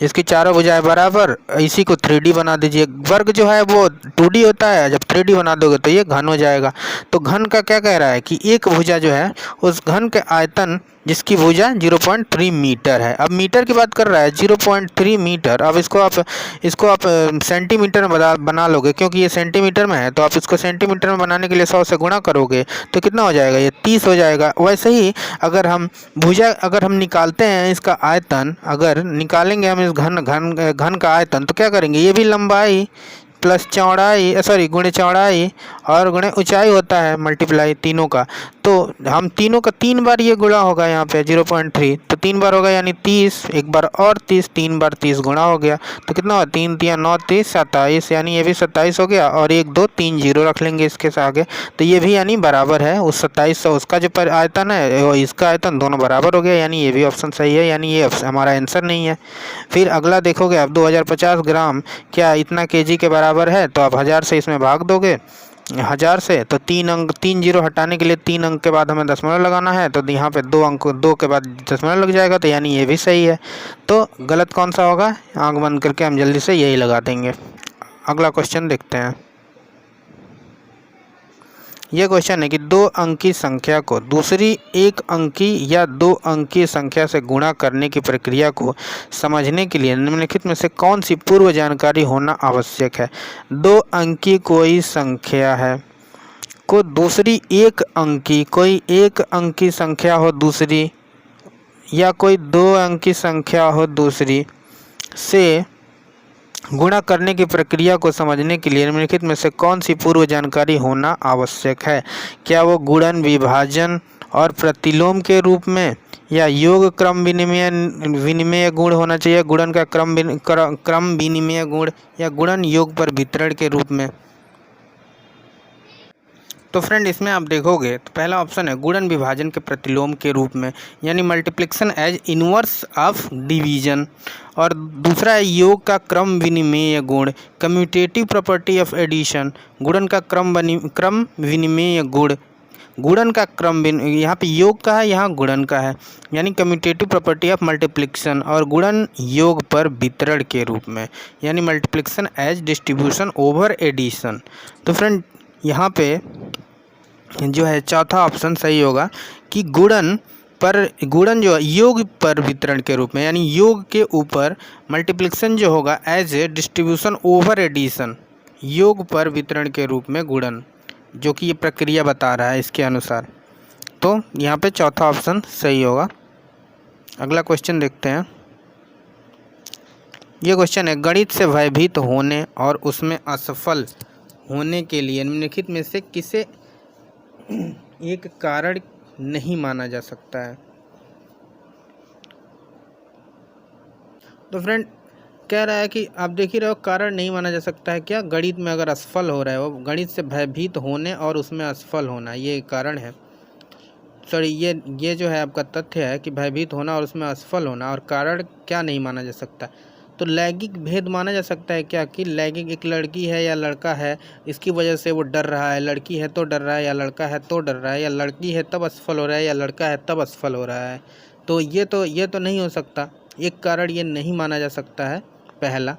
जिसकी चारों भुजाएं बराबर, इसी को 3D बना दीजिए। वर्ग जो है वो 2D होता है, जब 3D बना दोगे तो ये घन हो जाएगा। तो घन का क्या कह रहा है कि एक भुजा जो है उस घन के आयतन जिसकी भुजा 0.3 मीटर है। अब मीटर की बात कर रहा है 0.3 मीटर। अब इसको आप सेंटीमीटर में बना लोगे, क्योंकि ये सेंटीमीटर में है तो आप इसको सेंटीमीटर में बनाने के लिए 100 से गुणा करोगे तो कितना हो जाएगा, ये 30 हो जाएगा। वैसे ही अगर हम निकालते हैं इसका आयतन, अगर निकालेंगे हम इस घन का आयतन तो क्या करेंगे, ये भी लंबाई प्लस चौड़ाई गुणे चौड़ाई और गुणे ऊंचाई होता है, मल्टीप्लाई तीनों का। तो हम तीनों का 3 बार ये गुणा होगा यहाँ पे 0.3, तो 3 बार होगा यानी 30, एक बार और 30, 3 बार 30 गुणा हो गया तो कितना हुआ 3 × 3 = 9, 30 27, यानी ये भी 27 हो गया। और 1 2 3 जीरो रख लेंगे इसके आगे, तो ये भी यानी बराबर है उस 2700। उसका जो आयतन है और इसका आयतन दोनों बराबर हो गया, यानी ये भी ऑप्शन सही है, यानी ये हमारा आंसर नहीं है। फिर अगला देखोगे आप 2050 ग्राम क्या इतना kg के बराबर है, तो आप 1000 से इसमें भाग दोगे 1000 से, तो 3 जीरो हटाने के लिए 3 अंक के बाद हमें दशमलव लगाना है, तो यहाँ पे 2 के बाद दशमलव लग जाएगा, तो यानी ये भी सही है। तो गलत कौन सा होगा, आंख बंद करके हम जल्दी से यही लगा देंगे। अगला क्वेश्चन देखते हैं। यह क्वेश्चन है कि 2 अंकी संख्या को दूसरी 1 अंकी या 2 अंकीय संख्या से गुणा करने की प्रक्रिया को समझने के लिए निम्नलिखित में से कौन सी पूर्व जानकारी होना आवश्यक है। 2 अंकी कोई संख्या है को दूसरी 1 अंकी, कोई 1 अंकी संख्या हो दूसरी, या कोई 2 अंकी संख्या हो दूसरी से गुणा करने की प्रक्रिया को समझने के लिए निम्नलिखित में से कौन सी पूर्व जानकारी होना आवश्यक है? क्या वो गुणन, विभाजन और प्रतिलोम के रूप में, या योग क्रम विनिमय गुण होना चाहिए, गुणन का क्रम विनिमय गुण, या गुणन योग पर वितरण के रूप में? तो फ्रेंड इसमें आप देखोगे तो पहला ऑप्शन है गुणन विभाजन के प्रतिलोम के रूप में, यानी multiplication as inverse of division. और दूसरा है योग का क्रम विनिमेय गुण, कम्यूटेटिव प्रॉपर्टी ऑफ एडिशन, गुणन का क्रम विनिमेय गुण, गुणन का यहाँ पे योग का है, यहाँ गुणन का है, यानी कम्यूटेटिव प्रॉपर्टी ऑफ मल्टीप्लिकेशन, और गुणन योग पर वितरण के रूप में, यानी multiplication as distribution over addition. तो फ्रेंड यहाँ पे जो है चौथा ऑप्शन सही होगा कि गुणन जो योग पर वितरण के रूप में, यानी योग के ऊपर मल्टीप्लिकेशन जो होगा as a distribution over addition, योग पर वितरण के रूप में गुणन, जो कि ये प्रक्रिया बता रहा है इसके अनुसार। तो यहाँ पे चौथा ऑप्शन सही होगा। अगला क्वेश्चन देखते हैं। ये क्वेश्चन है गणित से भयभीत होने और उसमें असफल होने के लिए निम्नलिखित में से किसे एक कारण नहीं माना जा सकता है? तो फ्रेंड कह रहा है कि आप देख ही रहे हो, कारण नहीं माना जा सकता है क्या? गणित में अगर असफल हो रहा है, वो गणित से भयभीत होने और उसमें असफल होना, ये कारण है। सॉरी, ये जो है आपका तथ्य है कि भयभीत होना और उसमें असफल होना, और कारण क्या नहीं माना जा सकता? तो लैंगिक भेद माना जा सकता है क्या, कि लैंगिक एक लड़की है या लड़का है, इसकी वजह से वो डर रहा है, लड़की है तो डर रहा है, या लड़का है तो डर रहा है, या लड़की है तब असफल हो रहा है, या लड़का है तब असफल हो रहा है? तो ये तो नहीं हो सकता, एक कारण ये नहीं माना जा सकता है पहला।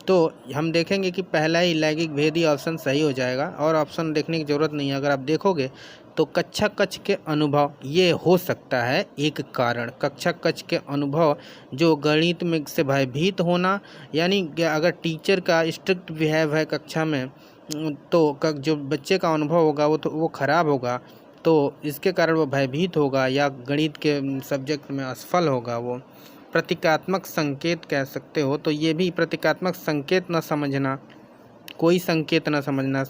तो हम देखेंगे कि पहला ही लैंगिक भेद ही ऑप्शन सही हो जाएगा, और ऑप्शन देखने की ज़रूरत नहीं है। अगर आप देखोगे तो कक्षा कक्ष के अनुभव ये हो सकता है एक कारण, कक्षा कक्ष के अनुभव, जो गणित में से भयभीत होना, यानी अगर टीचर का स्ट्रिक्ट बिहेव है कक्षा में, तो जो बच्चे का अनुभव होगा वो ख़राब होगा, तो इसके कारण वो भयभीत होगा, या गणित के सब्जेक्ट में असफल होगा वो। प्रतीकात्मक संकेत कह सकते हो, तो ये भी प्रतीकात्मक संकेत न समझना, कोई संकेत न समझना,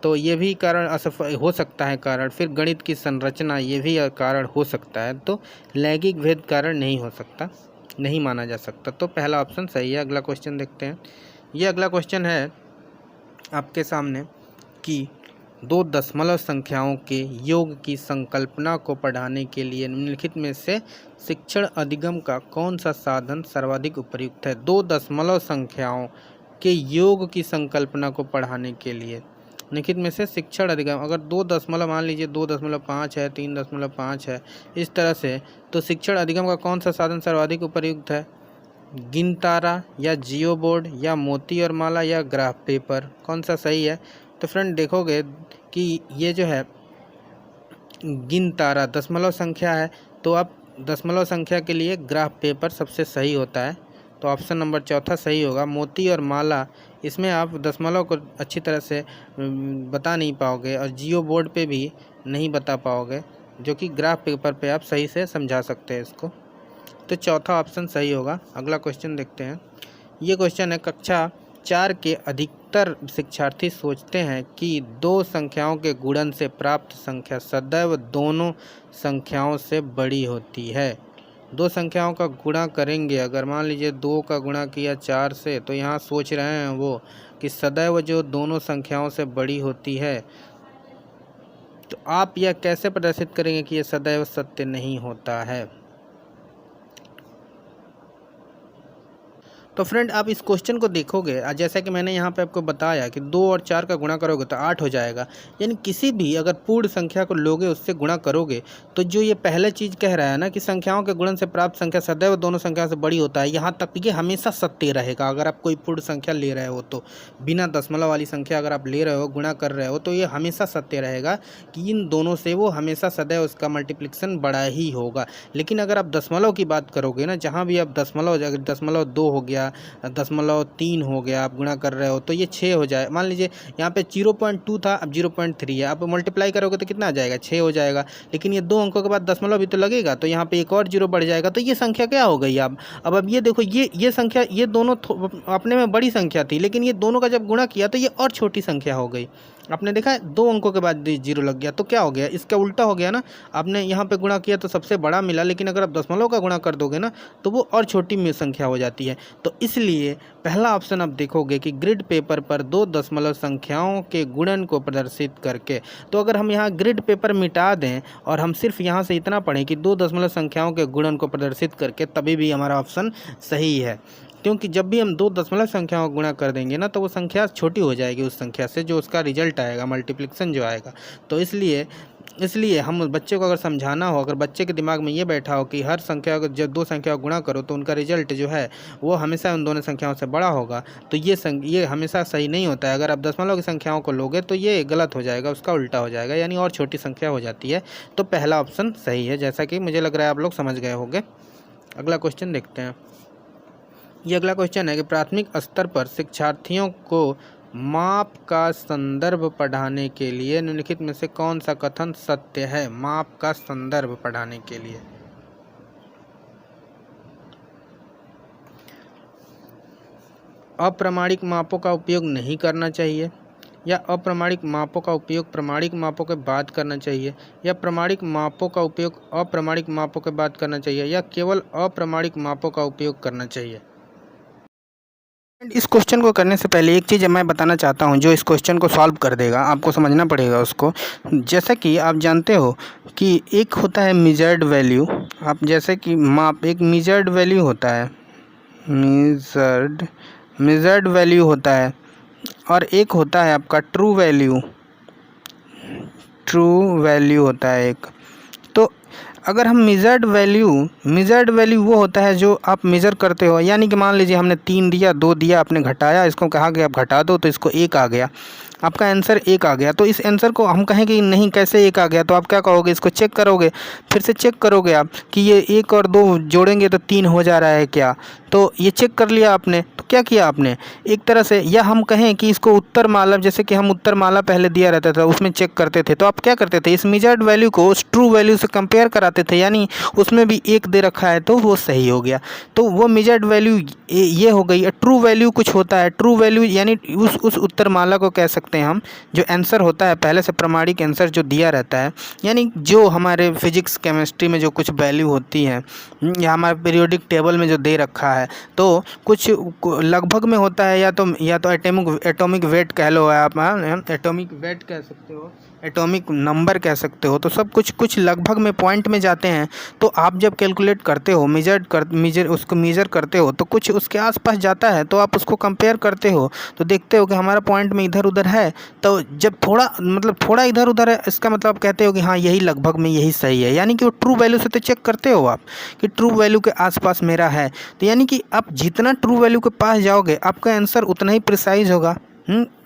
तो ये भी कारण असफल हो सकता है कारण। फिर गणित की संरचना, ये भी कारण हो सकता है। तो लैंगिक भेद कारण नहीं हो सकता, नहीं माना जा सकता। तो पहला ऑप्शन सही है। अगला क्वेश्चन देखते हैं। ये अगला क्वेश्चन है आपके सामने कि दो दशमलव संख्याओं के योग की संकल्पना को पढ़ाने के लिए निम्नलिखित में से शिक्षण अधिगम का कौन सा साधन सर्वाधिक उपयुक्त है? दो दशमलव संख्याओं के योग की संकल्पना को पढ़ाने के लिए निम्नलिखित में से शिक्षण अधिगम, अगर 2 मान लीजिए 2.5 है, 3.5 है, इस तरह से, तो शिक्षण अधिगम का कौन सा साधन सर्वाधिक उपयुक्त है? गिनतारा, या जियो बोर्ड, या मोती और माला, या ग्राफ पेपर, कौन सा सही है? तो फ्रेंड देखोगे कि ये जो है गिनतारा दशमलव संख्या है, तो अब दशमलव संख्या के लिए ग्राफ पेपर सबसे सही होता है, तो ऑप्शन नंबर चौथा सही होगा। मोती और माला, इसमें आप दशमलव को अच्छी तरह से बता नहीं पाओगे, और जियो बोर्ड पे भी नहीं बता पाओगे, जो कि ग्राफ पेपर पे आप सही से समझा सकते हैं इसको। तो चौथा ऑप्शन सही होगा। अगला क्वेश्चन देखते हैं। ये क्वेश्चन है कक्षा 4 के अधिकतर शिक्षार्थी सोचते हैं कि दो संख्याओं के गुणन से प्राप्त संख्या सदैव दोनों संख्याओं से बड़ी होती है। दो संख्याओं का गुणा करेंगे, अगर मान लीजिए 2 का गुणा किया 4 से, तो यहाँ सोच रहे हैं वो कि सदैव जो दोनों संख्याओं से बड़ी होती है। तो आप यह कैसे प्रदर्शित करेंगे कि यह सदैव सत्य नहीं होता है? तो फ्रेंड आप इस क्वेश्चन को देखोगे, जैसा कि मैंने यहाँ पे आपको बताया कि 2 और 4 का गुणा करोगे तो 8 हो जाएगा, यानी किसी भी अगर पूर्ण संख्या को लोगे उससे गुणा करोगे, तो जो ये पहले चीज़ कह रहा है ना कि संख्याओं के गुणन से प्राप्त संख्या सदैव दोनों संख्याओं से बड़ी होता है, यहाँ तक ये हमेशा सत्य रहेगा। अगर आप कोई पूर्ण संख्या ले रहे हो, तो बिना दशमलव वाली संख्या अगर आप ले रहे हो, गुणा कर रहे हो, तो ये हमेशा सत्य रहेगा कि इन दोनों से वो हमेशा सदैव उसका मल्टीप्लिकेशन बड़ा ही होगा। लेकिन अगर आप दशमलव की बात करोगे ना, जहाँ भी आप दशमलव, अगर 0.2 हो गया, गया, 0.3 हो गया, आप गुणा कर रहे हो तो ये 6 हो जाए। मान लीजिए यहाँ पे 0.2 था, अब 0.3 है, आप मल्टीप्लाई करोगे तो कितना आ जाएगा, 6 हो जाएगा। लेकिन ये 2 अंकों के बाद दशमलव भी तो लगेगा, तो यहाँ पे एक और 0 बढ़ जाएगा, तो ये संख्या क्या हो गई अब ये देखो, ये संख्या, ये दोनों अपने में बड़ी संख्या थी, लेकिन ये दोनों का जब गुणा किया तो ये और छोटी संख्या हो गई। आपने देखा है 2 अंकों के बाद 0 लग गया, तो क्या हो गया, इसका उल्टा हो गया ना। आपने यहाँ पे गुणा किया तो सबसे बड़ा मिला, लेकिन अगर आप दशमलव का गुणा कर दोगे ना तो वो और छोटी में संख्या हो जाती है। तो इसलिए पहला ऑप्शन आप देखोगे कि ग्रिड पेपर पर 2 दशमलव संख्याओं के गुणन को प्रदर्शित करके। तो अगर हम यहाँ ग्रिड पेपर मिटा दें और हम सिर्फ यहाँ से इतना पढ़ें कि 2 दशमलव संख्याओं के गुणन को प्रदर्शित करके, तभी भी हमारा ऑप्शन सही है। क्योंकि जब भी हम 2 दशमलव संख्याओं को गुणा कर देंगे ना तो वो संख्या छोटी हो जाएगी उस संख्या से, जो उसका रिजल्ट आएगा, मल्टीप्लिकेशन जो आएगा। तो इसलिए हम बच्चे को अगर समझाना हो, अगर बच्चे के दिमाग में ये बैठा हो कि हर संख्या को जब 2 संख्या को गुणा करो तो उनका रिजल्ट जो है वो हमेशा उन दोनों संख्याओं से बड़ा होगा, तो ये हमेशा सही नहीं होता है। अगर आप दशमलव की संख्याओं को लोगे तो ये गलत हो जाएगा, उसका उल्टा हो जाएगा, यानी और छोटी संख्या हो जाती है। तो पहला ऑप्शन सही है, जैसा कि मुझे लग रहा है आप लोग समझ गए होंगे। अगला क्वेश्चन देखते हैं। ये अगला क्वेश्चन है कि प्राथमिक स्तर पर शिक्षार्थियों को माप का संदर्भ पढ़ाने के लिए निम्नलिखित में से कौन सा कथन सत्य है। माप का संदर्भ पढ़ाने के लिए अप्रामाणिक मापों का उपयोग नहीं करना चाहिए, या अप्रामाणिक मापों का उपयोग प्रमाणिक मापों के बाद करना चाहिए, या प्रमाणिक मापों का उपयोग अप्रामाणिक मापों के बाद करना चाहिए, या केवल अप्रामाणिक मापों का उपयोग करना चाहिए। इस क्वेश्चन को करने से पहले एक चीज़ मैं बताना चाहता हूं जो इस क्वेश्चन को सॉल्व कर देगा, आपको समझना पड़ेगा उसको। जैसा कि आप जानते हो कि एक होता है मेजर्ड वैल्यू, आप जैसे कि माप, एक मेजर्ड वैल्यू होता है, मेजर्ड वैल्यू होता है, और एक होता है आपका ट्रू वैल्यू होता है एक। तो अगर हम मेजर्ड वैल्यू वो होता है जो आप मेज़र करते हो, यानी कि मान लीजिए हमने 3 दिया, 2 दिया, आपने घटाया, इसको कहा कि आप घटा दो, तो इसको 1 आ गया, आपका आंसर 1 आ गया। तो इस आंसर को हम कहें कि नहीं कैसे 1 आ गया, तो आप क्या कहोगे, इसको चेक करोगे, फिर से चेक करोगे आप कि ये 1 और 2 जोड़ेंगे तो 3 हो जा रहा है क्या। तो ये चेक कर लिया आपने, तो क्या किया आपने एक तरह से, या हम कहें कि इसको उत्तर माला, जैसे कि हम उत्तर माला पहले दिया रहता था उसमें चेक करते थे, तो आप क्या करते थे, इस मेजर्ड वैल्यू को उस ट्रू वैल्यू से कंपेयर कराते थे, यानी उसमें भी 1 दे रखा है तो वो सही हो गया। तो वो मेजर्ड वैल्यू ये हो गई। ट्रू वैल्यू कुछ होता है, ट्रू वैल्यू यानी उस उत्तर माला को कह सकते हैं हम, जो आंसर होता है पहले से प्रमाणिक आंसर जो दिया रहता है, यानी जो हमारे फिजिक्स केमिस्ट्री में जो कुछ वैल्यू होती है या हमारे पीरियोडिक टेबल में जो दे रखा है, तो कुछ लगभग में होता है, या तो एटॉमिक वेट कह लो आप, एटॉमिक वेट कह सकते हो, एटॉमिक नंबर कह सकते हो। तो सब कुछ लगभग में पॉइंट में जाते हैं। तो आप जब कैलकुलेट करते हो, उसको मेजर करते हो, तो कुछ उसके आसपास जाता है, तो आप उसको कंपेयर करते हो, तो देखते हो कि हमारा पॉइंट में इधर उधर है। तो जब थोड़ा इधर उधर है, इसका मतलब आप कहते हो कि हाँ यही लगभग में यही सही है, यानी कि वो ट्रू वैल्यू से तो चेक करते हो आप कि ट्रू वैल्यू के आसपास मेरा है। तो यानी कि आप जितना ट्रू वैल्यू के पास जाओगे आपका आंसर उतना ही प्रिसाइज होगा।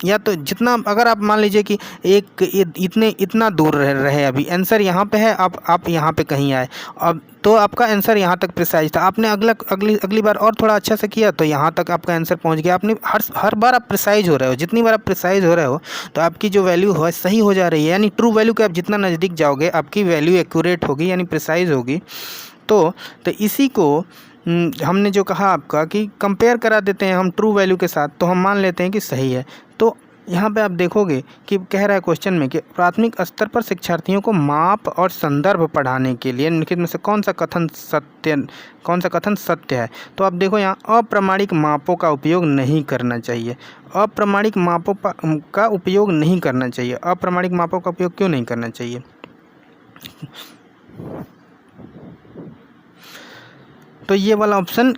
या तो जितना, अगर आप मान लीजिए कि इतना दूर रहे, अभी आंसर यहाँ पे है, आप यहाँ पे कहीं आए, अब तो आपका आंसर यहाँ तक प्रिसाइज था, आपने अगली बार और थोड़ा अच्छा से किया तो यहाँ तक आपका आंसर पहुँच गया। आपने हर बार आप प्रिसाइज हो रहे हो, जितनी बार आप प्रिसाइज हो रहे हो तो आपकी जो वैल्यू है सही हो जा रही है, यानी ट्रू वैल्यू के आप जितना नज़दीक जाओगे आपकी वैल्यू एक्यूरेट होगी, यानी प्रिसाइज होगी। तो इसी को हमने जो कहा आपका कि कंपेयर करा देते हैं हम ट्रू वैल्यू के साथ, तो हम मान लेते हैं कि सही है। तो यहाँ पे आप देखोगे कि कह रहा है क्वेश्चन में कि प्राथमिक स्तर पर शिक्षार्थियों को माप और संदर्भ पढ़ाने के लिए निम्नलिखित में से कौन सा कथन सत्य है। तो आप देखो यहाँ अप्रामाणिक मापों का उपयोग नहीं करना चाहिए, अप्रामाणिक मापों का उपयोग नहीं करना चाहिए। अप्रामाणिक मापों का उपयोग क्यों नहीं करना चाहिए, तो ये वाला ऑप्शन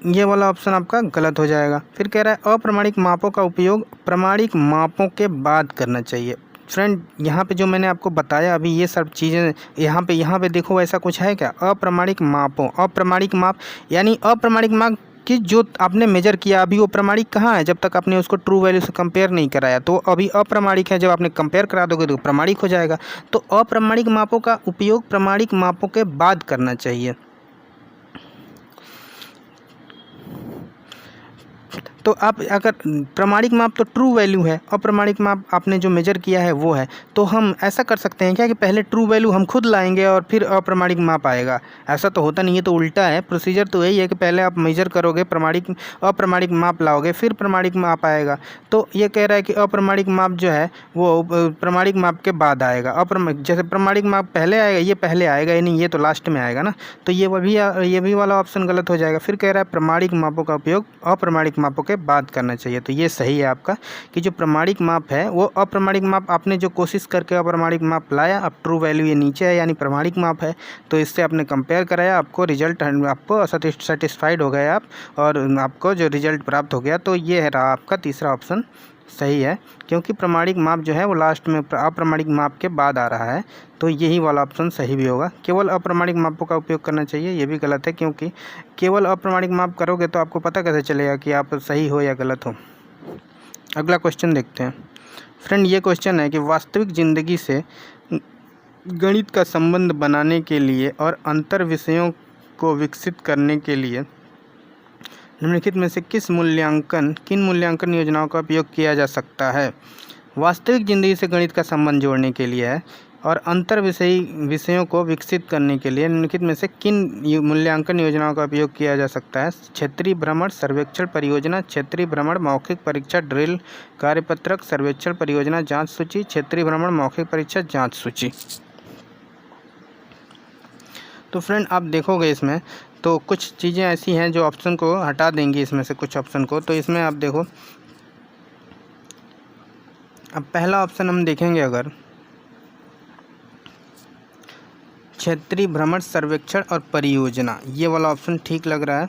आपका गलत हो जाएगा। फिर कह रहा है अप्रामाणिक मापों का उपयोग प्रमाणिक मापों के बाद करना चाहिए। फ्रेंड यहाँ पे जो मैंने आपको बताया अभी ये सब चीज़ें, यहाँ पे देखो ऐसा कुछ है क्या, अप्रामाणिक माप यानी अप्रामाणिक माप कि जो आपने मेजर किया अभी वो प्रमाणिक कहाँ है, जब तक आपने उसको ट्रू वैल्यू से कंपेयर नहीं कराया, तो अभी अप्रामाणिक है। जब आपने कंपेयर करा दोगे तो प्रमाणिक हो जाएगा। तो अप्रामाणिक मापों का उपयोग प्रमाणिक मापों के बाद करना चाहिए। तो आप अगर प्रमाणिक माप तो ट्रू वैल्यू है, अप्रमाणिक माप आपने जो मेजर किया है वो है, तो हम ऐसा कर सकते हैं क्या कि पहले ट्रू वैल्यू हम खुद लाएंगे और फिर अप्रमाणिक माप आएगा? ऐसा तो होता नहीं है, तो उल्टा है। प्रोसीजर तो यही है कि पहले आप मेजर करोगे, अप्रमाणिक माप लाओगे, फिर प्रमाणिक माप आएगा। तो ये कह रहा है कि अप्रमाणिक माप जो है वो प्रमाणिक माप के बाद आएगा। जैसे प्रमाणिक माप पहले आएगा, ये पहले आएगा ही नहीं, ये तो लास्ट में आएगा ना, तो ये भी वाला ऑप्शन गलत हो जाएगा। फिर कह रहा है प्रमाणिक मापों का उपयोग अप्रमाणिक मापों के बाद करना चाहिए, तो ये सही है आपका कि जो प्रमाणिक माप है वो अप्रमाणिक माप आपने जो कोशिश करके अप्रमाणिक माप लाया, अब ट्रू वैल्यू ये नीचे है यानी प्रमाणिक माप है, तो इससे आपने कंपेयर कराया, आपको रिजल्ट आपको सेटिस्फाइड हो गए आप, और आपको जो रिजल्ट प्राप्त हो गया, तो ये है रहा आपका तीसरा ऑप्शन सही है, क्योंकि प्रमाणिक माप जो है वो लास्ट में अप्रमाणिक माप के बाद आ रहा है, तो यही वाला ऑप्शन सही भी होगा। केवल अप्रमाणिक मापों का उपयोग करना चाहिए, ये भी गलत है, क्योंकि केवल अप्रमाणिक माप करोगे तो आपको पता कैसे चलेगा कि आप सही हो या गलत हो। अगला क्वेश्चन देखते हैं फ्रेंड। ये क्वेश्चन है कि वास्तविक ज़िंदगी से गणित का संबंध बनाने के लिए और अंतर विषयों को विकसित करने के लिए निम्नलिखित में से किन मूल्यांकन योजनाओं का उपयोग किया जा सकता है? वास्तविक ज़िंदगी से गणित का संबंध जोड़ने के लिए है और अंतर विषयों को विकसित करने के लिए निम्नलिखित में से किन मूल्यांकन योजनाओं का उपयोग किया जा सकता है? क्षेत्रीय भ्रमण, सर्वेक्षण परियोजना, क्षेत्रीय भ्रमण, मौखिक परीक्षा, ड्रिल, कार्यपत्रक, सर्वेक्षण परियोजना, जांच सूची, क्षेत्रीय भ्रमण, मौखिक परीक्षा, जांच सूची। तो फ्रेंड आप देखोगे इसमें तो कुछ चीज़ें ऐसी हैं जो ऑप्शन को हटा देंगी, इसमें से कुछ ऑप्शन को। तो इसमें आप देखो, अब पहला ऑप्शन हम देखेंगे, अगर क्षेत्रीय भ्रमण, सर्वेक्षण और परियोजना, ये वाला ऑप्शन ठीक लग रहा है।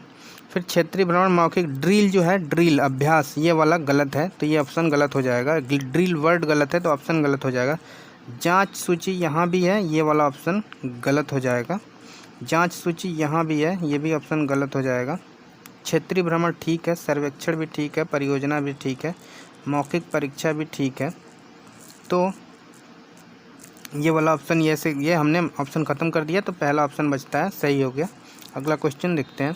फिर क्षेत्रीय भ्रमण, मौखिक, ड्रिल जो है, ड्रिल अभ्यास, ये वाला गलत है, तो ये ऑप्शन गलत हो जाएगा। ड्रिल वर्ड गलत है तो ऑप्शन गलत हो जाएगा। जांच सूची यहाँ भी है, ये वाला ऑप्शन गलत हो जाएगा। जांच सूची यहाँ भी है, ये भी ऑप्शन गलत हो जाएगा। क्षेत्रीय भ्रमण ठीक है, सर्वेक्षण भी ठीक है, परियोजना भी ठीक है, मौखिक परीक्षा भी ठीक है, तो ये वाला ऑप्शन ये हमने ऑप्शन ख़त्म कर दिया, तो पहला ऑप्शन बचता है, सही हो गया। अगला क्वेश्चन देखते हैं।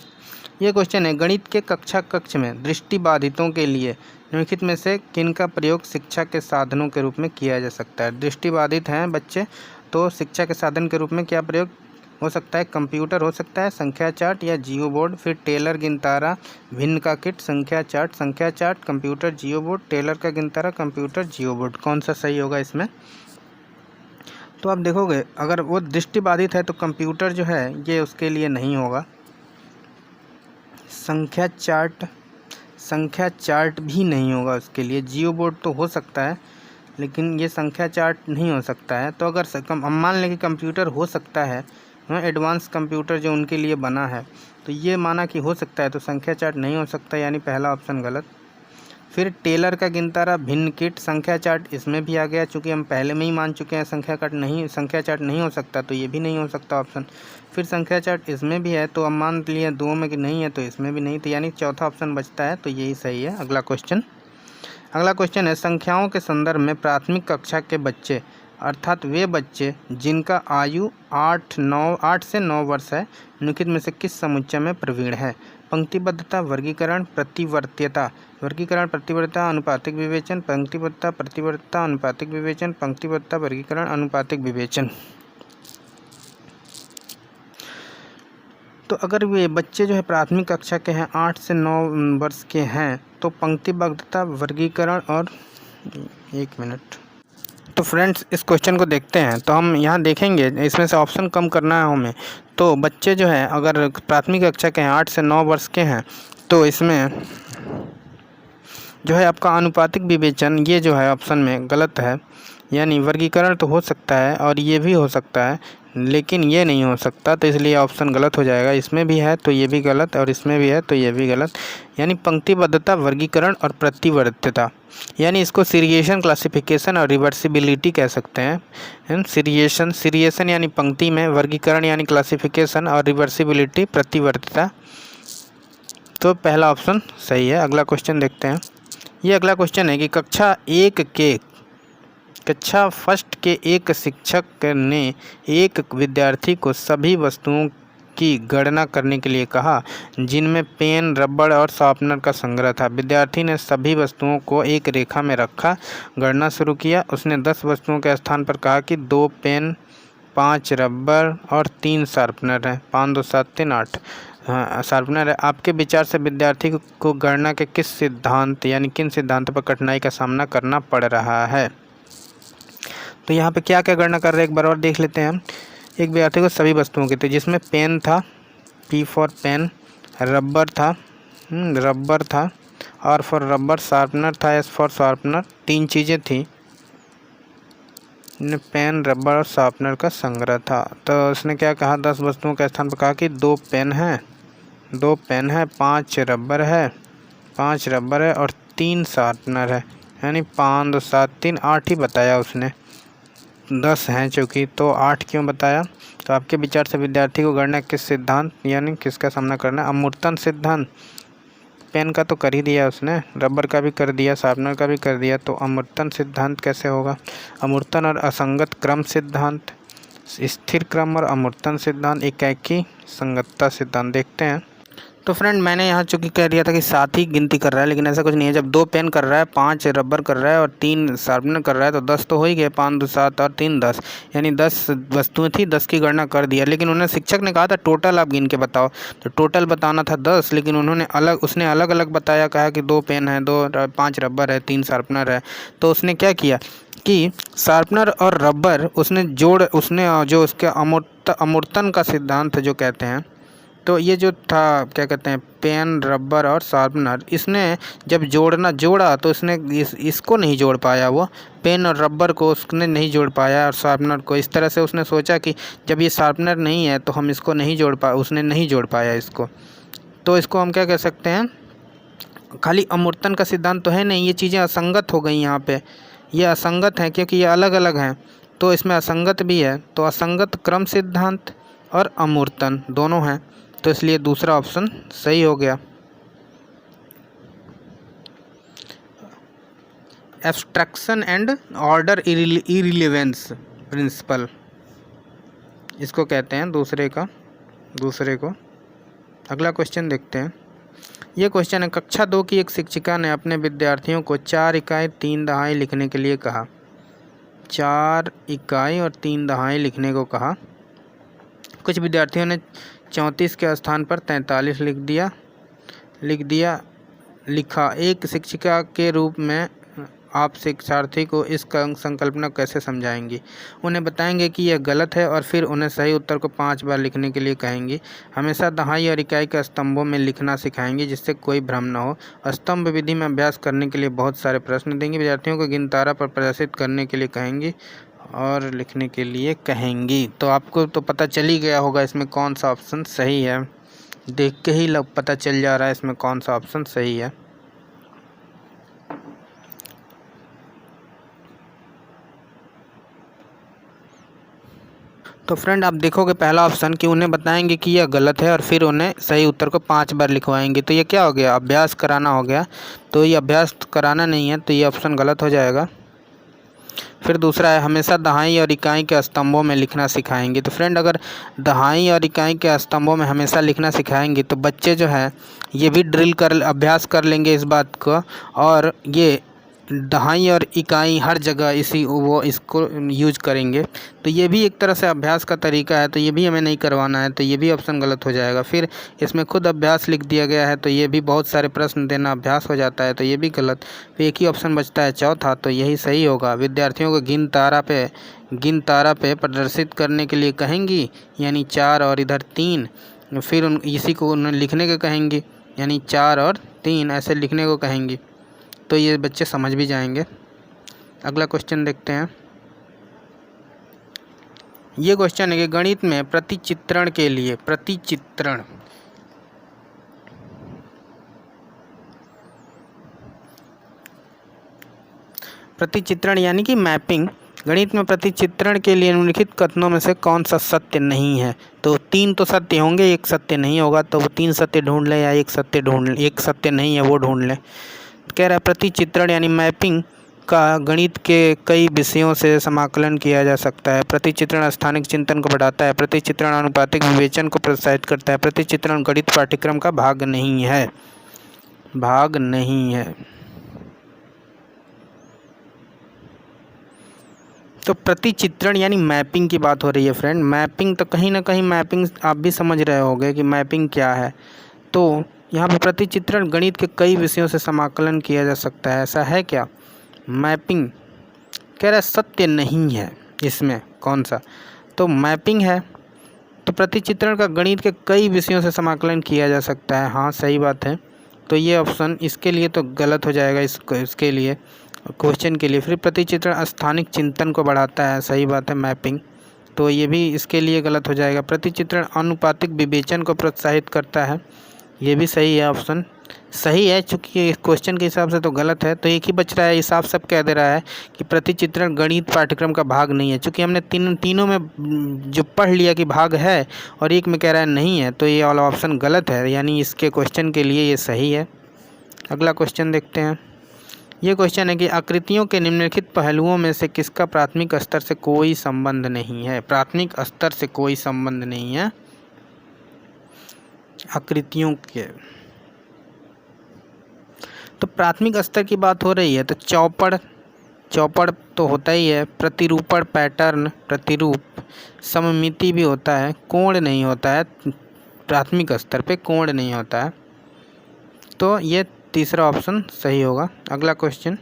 ये क्वेश्चन है, गणित के कक्ष में दृष्टिबाधितों के लिए निम्नलिखित में से किन का प्रयोग शिक्षा के साधनों के रूप में किया जा सकता है? दृष्टिबाधित हैं बच्चे, तो शिक्षा के साधन के रूप में क्या प्रयोग हो सकता है? कंप्यूटर हो सकता है, संख्या चार्ट या जियो बोर्ड, फिर टेलर गिनतारा, भिन्न का किट, संख्या चार्ट, कंप्यूटर, जियो बोर्ड, टेलर का गिनतारा, कंप्यूटर, जियो बोर्ड, कौन सा सही होगा इसमें? तो आप देखोगे अगर वो दृष्टिबाधित है तो कंप्यूटर जो है ये उसके लिए नहीं होगा। संख्या चार्ट भी नहीं होगा उसके लिए। जियो बोर्ड तो हो सकता है लेकिन ये संख्या चार्ट नहीं हो सकता है। तो अगर मान लें कि कंप्यूटर हो सकता है, एडवांस कंप्यूटर जो उनके लिए बना है, तो ये माना कि हो सकता है, तो संख्या चार्ट नहीं हो सकता, यानी पहला ऑप्शन गलत। फिर टेलर का गिनतारा, भिन्न किट, संख्या चार्ट, इसमें भी आ गया, चूँकि हम पहले में ही मान चुके हैं संख्या चार्ट नहीं हो सकता, तो ये भी नहीं हो सकता ऑप्शन। फिर संख्या चार्ट इसमें भी है, तो हम मान लिए दो में कि नहीं है, तो इसमें भी नहीं, तो यानी चौथा ऑप्शन बचता है, तो यही सही है। अगला क्वेश्चन है, संख्याओं के संदर्भ में प्राथमिक कक्षा के बच्चे अर्थात वे बच्चे जिनका आयु 8 से 9 वर्ष है निम्नलिखित में से किस समुच्चय में प्रवीण है? पंक्तिबद्धता, वर्गीकरण, प्रतिवर्तीता, अनुपातिक विवेचन, प्रतिवर्तीता, अनुपातिक विवेचन, पंक्तिबद्धता, वर्गीकरण, अनुपातिक विवेचन। तो अगर वे बच्चे जो है प्राथमिक कक्षा के हैं, 8 से 9 वर्ष के हैं, तो पंक्तिबद्धता, वर्गीकरण और तो फ्रेंड्स इस क्वेश्चन को देखते हैं। तो हम यहाँ देखेंगे इसमें से ऑप्शन कम करना है हमें। तो बच्चे जो है अगर प्राथमिक कक्षा के हैं, 8 से 9 वर्ष के हैं, तो इसमें जो है आपका अनुपातिक विवेचन ये जो है ऑप्शन में गलत है, यानी वर्गीकरण तो हो सकता है और ये भी हो सकता है लेकिन ये नहीं हो सकता, तो इसलिए ऑप्शन गलत हो जाएगा। इसमें भी है तो ये भी गलत और इसमें भी है तो ये भी गलत, यानी पंक्तिबद्धता, वर्गीकरण और प्रतिवर्तीता, यानी इसको सीरिएशन, क्लासिफिकेशन और रिवर्सिबिलिटी कह सकते हैं। सीरिएशन यानी पंक्ति में, वर्गीकरण यानी क्लासिफिकेशन और रिवर्सिबिलिटी प्रतिवर्तीता, तो पहला ऑप्शन सही है। अगला क्वेश्चन देखते हैं। ये अगला क्वेश्चन है कि कक्षा फर्स्ट के एक शिक्षक ने एक विद्यार्थी को सभी वस्तुओं की गणना करने के लिए कहा, जिनमें पेन, रबड़ और शार्पनर का संग्रह था। विद्यार्थी ने सभी वस्तुओं को एक रेखा में रखा, गणना शुरू किया। उसने 10 वस्तुओं के स्थान पर कहा कि 2 पेन, 5 रबड़ और 3 शार्पनर है। 5 2 7 3 8 शार्पनर है। आपके विचार से विद्यार्थी को गणना के किस सिद्धांत यानी किन सिद्धांतों पर कठिनाई का सामना करना पड़ रहा है? तो यहाँ पे क्या क्या गणना कर रहे हैं एक बार और देख लेते हैं हम। एक विद्यार्थी को सभी वस्तुओं की थी, जिसमें पेन था, P फॉर पेन, रबर था, R फॉर रबर, शार्पनर था, S फॉर शार्पनर। 3 चीज़ें थी, पेन, रबर और शार्पनर का संग्रह था। तो उसने क्या कहा, 10 वस्तुओं के स्थान पर कहा कि 2 पेन है, 5 रबर है और 3 शार्पनर है। यानी 5 2 7 3 8 ही बताया उसने, 10 हैं चूँकि, तो 8 क्यों बताया? तो आपके विचार से विद्यार्थी को गणना किस सिद्धांत यानी किसका सामना करना है? अमूर्तन सिद्धांत। पेन का तो कर ही दिया उसने, रबर का भी कर दिया, शार्पनर का भी कर दिया, तो अमूर्तन सिद्धांत कैसे होगा? अमूर्तन और असंगत क्रम सिद्धांत, स्थिर क्रम और अमूर्तन सिद्धांत, एकाकी संगतता सिद्धांत। देखते हैं। तो फ्रेंड, मैंने यहाँ चूँकि कह दिया था कि 7 ही गिनती कर रहा है, लेकिन ऐसा कुछ नहीं है। जब 2 पेन कर रहा है, 5 रबर कर रहा है और 3 शार्पनर कर रहा है, तो 10 तो हो ही गए। 5 2 7 और 3 10, यानी 10 वस्तुएं थी, 10 की गणना कर दिया। लेकिन उन्हें शिक्षक ने कहा था टोटल आप गिन के बताओ, तो टोटल बताना था 10, लेकिन उसने अलग अलग बताया, कहा कि 2 पेन है, 5 रबर है, 3 शार्पनर है। तो उसने क्या किया कि शार्पनर और रबर उसने जो उसके अमूर्तन का सिद्धांत जो कहते हैं, तो ये जो था क्या कहते हैं, पेन, रबर और शार्पनर, इसने जब जोड़ा तो इसने इसको नहीं जोड़ पाया, वो पेन और रबर को उसने नहीं जोड़ पाया और शार्पनर को। इस तरह से उसने सोचा कि जब ये शार्पनर नहीं है तो हम इसको नहीं उसने नहीं जोड़ पाया इसको। तो इसको हम क्या कह सकते हैं, खाली अमूर्तन का सिद्धांत तो है नहीं, ये चीज़ें असंगत हो गई यहाँ पे। ये असंगत हैं क्योंकि ये अलग अलग हैं, तो इसमें असंगत भी है। तो असंगत क्रम सिद्धांत और अमूर्तन दोनों हैं, तो इसलिए दूसरा ऑप्शन सही हो गया। Abstraction and order irrelevance principle, इसको कहते हैं दूसरे को। अगला क्वेश्चन देखते हैं। ये क्वेश्चन है, कक्षा 2 की एक शिक्षिका ने अपने विद्यार्थियों को 4 इकाई 3 दहाई लिखने के लिए कहा। 4 इकाई और 3 दहाई लिखने को कहा। कुछ विद्यार्थियों ने 34 के स्थान पर 43 लिखा। एक शिक्षिका के रूप में आप शिक्षार्थी को इस संकल्पना कैसे समझाएंगी? उन्हें बताएंगे कि यह गलत है और फिर उन्हें सही उत्तर को 5 बार लिखने के लिए कहेंगी। हमेशा दहाई और इकाई के स्तंभों में लिखना सिखाएंगी, जिससे कोई भ्रम न हो। स्तंभ विधि में अभ्यास करने के लिए बहुत सारे प्रश्न देंगे। विद्यार्थियों को गिनतारा पर प्रदर्शित करने के लिए कहेंगी और लिखने के लिए कहेंगी। तो आपको तो पता चल ही गया होगा इसमें कौन सा ऑप्शन सही है। देख के ही पता चल जा रहा है इसमें कौन सा ऑप्शन सही है। तो फ्रेंड, आप देखोगे पहला ऑप्शन कि उन्हें बताएंगे कि यह गलत है और फिर उन्हें सही उत्तर को 5 बार लिखवाएंगे, तो ये क्या हो गया, अभ्यास कराना हो गया। तो ये अभ्यास कराना नहीं है, तो ये ऑप्शन गलत हो जाएगा। फिर दूसरा है, हमेशा दहाई और इकाई के स्तंभों में लिखना सिखाएंगे। तो फ्रेंड, अगर दहाई और इकाई के स्तंभों में हमेशा लिखना सिखाएंगे तो बच्चे जो है ये भी अभ्यास कर लेंगे इस बात को, और ये दहाई और इकाई हर जगह इसको यूज करेंगे। तो ये भी एक तरह से अभ्यास का तरीका है, तो ये भी हमें नहीं करवाना है, तो ये भी ऑप्शन गलत हो जाएगा। फिर इसमें खुद अभ्यास लिख दिया गया है, तो ये भी बहुत सारे प्रश्न देना अभ्यास हो जाता है, तो ये भी गलत। फिर एक ही ऑप्शन बचता है चौथा, तो यही सही होगा। विद्यार्थियों को गिन तारा पे प्रदर्शित करने के लिए कहेंगी, यानी 4 और इधर 3। फिर इसी को उन्हें लिखने के कहेंगी, यानी 4 और 3 ऐसे लिखने को कहेंगी, तो ये बच्चे समझ भी जाएंगे। अगला क्वेश्चन देखते हैं। ये क्वेश्चन है कि गणित में प्रतिचित्रण के लिए प्रतिचित्रण यानी कि मैपिंग, गणित में प्रतिचित्रण के लिए निम्नलिखित कथनों में से कौन सा सत्य नहीं है? तो 3 तो सत्य होंगे, एक सत्य नहीं होगा, तो वो 3 सत्य ढूंढ लें या एक सत्य नहीं है वो ढूंढ लें। कह रहा है प्रतिचित्रण यानी मैपिंग का गणित के कई विषयों से समाकलन किया जा सकता है। प्रतिचित्रण स्थानिक चिंतन को बढ़ाता है। प्रतिचित्रण आनुपातिक विवेचन को प्रोत्साहित करता है। प्रतिचित्रण गणित पाठ्यक्रम का भाग नहीं है। भाग नहीं है। तो प्रतिचित्रण यानी मैपिंग की बात हो रही है फ्रेंड। मैपिंग तो कहीं ना कहीं मैपिंग आप भी समझ रहे होंगे कि मैपिंग क्या है। तो यहाँ पे प्रतिचित्रण गणित के कई विषयों से समाकलन किया जा सकता है। ऐसा है क्या? मैपिंग कह रहा है सत्य नहीं है इसमें। कौन सा? तो मैपिंग है। तो प्रतिचित्रण का गणित के कई विषयों से समाकलन किया जा सकता है। हाँ सही बात है। तो ये ऑप्शन इसके लिए तो गलत हो जाएगा, इसके लिए क्वेश्चन के लिए। फिर प्रतिचित्रण स्थानिक चिंतन को बढ़ाता है। सही बात है मैपिंग। तो ये भी इसके लिए गलत हो जाएगा। प्रतिचित्रण आनुपातिक विवेचन को प्रोत्साहित करता है। ये भी सही है, ऑप्शन सही है। चूँकि क्वेश्चन के हिसाब से तो गलत है, तो एक ही बच रहा है। हिसाब सब कह दे रहा है कि प्रतिचित्रण गणित पाठ्यक्रम का भाग नहीं है। चूँकि हमने तीनों में जो पढ़ लिया कि भाग है और एक में कह रहा है नहीं है, तो ये वाला ऑप्शन गलत है। यानी इसके क्वेश्चन के लिए ये सही है। अगला क्वेश्चन देखते हैं। ये क्वेश्चन है कि आकृतियों के निम्नलिखित पहलुओं में से किसका प्राथमिक स्तर से कोई संबंध नहीं है? प्राथमिक स्तर से कोई संबंध नहीं है आकृतियों के। तो प्राथमिक स्तर की बात हो रही है तो चौपड़ तो होता ही है। प्रतिरूपण पैटर्न, प्रतिरूप, सममिति भी होता है। कोण नहीं होता है प्राथमिक स्तर पे, कोण नहीं होता है। तो ये तीसरा ऑप्शन सही होगा। अगला क्वेश्चन,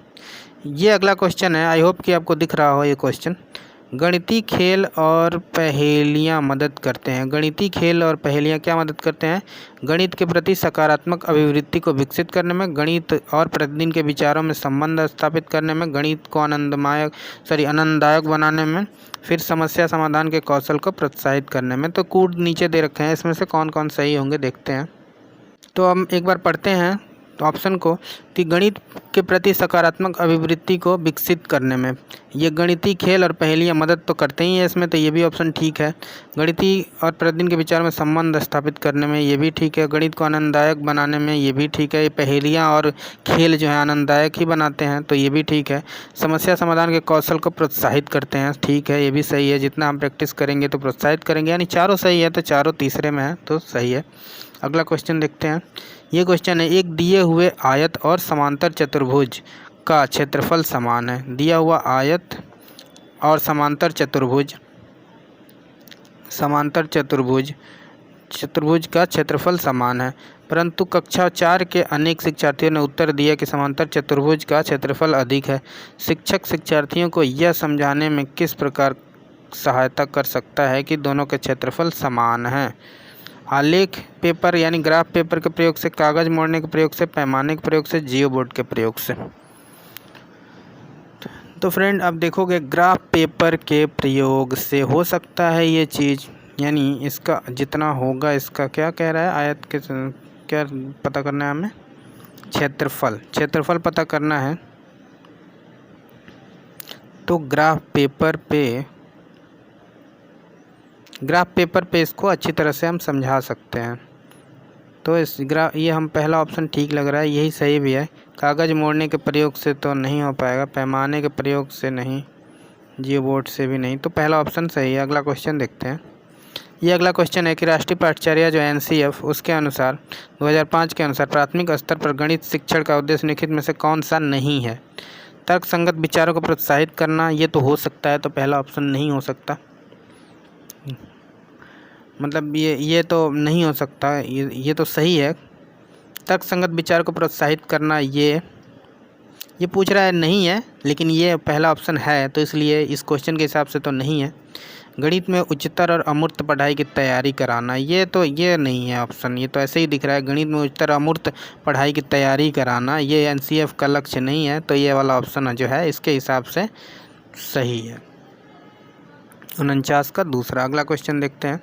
ये अगला क्वेश्चन है। आई होप कि आपको दिख रहा हो ये क्वेश्चन। गणितीय खेल और पहेलियाँ मदद करते हैं। गणितीय खेल और पहेलियाँ क्या मदद करते हैं? गणित के प्रति सकारात्मक अभिवृत्ति को विकसित करने में, गणित और प्रतिदिन के विचारों में संबंध स्थापित करने में, गणित को आनंददायक बनाने में, फिर समस्या समाधान के कौशल को प्रोत्साहित करने में। तो कूट नीचे दे रखे हैं, इसमें से कौन कौन सही होंगे देखते हैं। तो हम एक बार पढ़ते हैं ऑप्शन को कि गणित के प्रति सकारात्मक अभिवृत्ति को विकसित करने में ये गणितीय खेल और पहेलियाँ मदद तो करते ही हैं इसमें, तो ये भी ऑप्शन ठीक है। गणितीय और प्रतिदिन के विचार में संबंध स्थापित करने में, ये भी ठीक है। गणित को आनंददायक बनाने में, ये भी ठीक है। ये पहेलियाँ और खेल जो है आनंददायक ही बनाते हैं, तो ये भी ठीक है। समस्या समाधान के कौशल को प्रोत्साहित करते हैं, ठीक है, ये भी सही है। जितना हम प्रैक्टिस करेंगे तो प्रोत्साहित करेंगे, यानी चारों सही है, तो चारों तीसरे में है, तो सही है। अगला क्वेश्चन देखते हैं। ये क्वेश्चन है, एक दिए हुए आयत और समांतर चतुर्भुज का क्षेत्रफल समान है। दिया हुआ आयत और समांतर चतुर्भुज का क्षेत्रफल समान है, परंतु कक्षा 4 के अनेक शिक्षार्थियों ने उत्तर दिया कि समांतर चतुर्भुज का क्षेत्रफल अधिक है। शिक्षक शिक्षार्थियों को यह समझाने में किस प्रकार सहायता कर सकता है कि दोनों के क्षेत्रफल समान हैं? आलेख पेपर यानी ग्राफ पेपर के प्रयोग से, कागज़ मोड़ने के प्रयोग से, पैमाने के प्रयोग से, जियो बोर्ड के प्रयोग से। तो फ्रेंड अब देखोगे ग्राफ पेपर के प्रयोग से हो सकता है ये चीज़, यानी इसका जितना होगा, इसका क्या कह रहा है, आयत के क्या पता करना है हमें? क्षेत्रफल पता करना है। तो ग्राफ पेपर पे इसको अच्छी तरह से हम समझा सकते हैं। तो ये हम पहला ऑप्शन ठीक लग रहा है, यही सही भी है। कागज़ मोड़ने के प्रयोग से तो नहीं हो पाएगा, पैमाने के प्रयोग से नहीं, जियो बोर्ड से भी नहीं, तो पहला ऑप्शन सही है। अगला क्वेश्चन देखते हैं। ये अगला क्वेश्चन है कि राष्ट्रीय पाठ्यचर्या जो NCF उसके अनुसार 2005 के अनुसार प्राथमिक स्तर पर गणित शिक्षण का उद्देश्य निम्नलिखित में से कौन सा नहीं है? तर्क संगत विचारों को प्रोत्साहित करना, ये तो हो सकता है, तो पहला ऑप्शन नहीं हो सकता। मतलब ये तो नहीं हो सकता, ये तो सही है। तर्क संगत विचार को प्रोत्साहित करना, ये पूछ रहा है नहीं है, लेकिन ये पहला ऑप्शन है, तो इसलिए इस क्वेश्चन के हिसाब से तो नहीं है। गणित में उच्चतर और अमूर्त पढ़ाई की तैयारी कराना, ये नहीं है ऑप्शन, ये तो ऐसे ही दिख रहा है। गणित में उच्चतर अमूर्त पढ़ाई की तैयारी कराना, ये NCF का लक्ष्य नहीं है, तो ये वाला ऑप्शन जो है इसके हिसाब से सही है। 49 का दूसरा। अगला क्वेश्चन देखते हैं।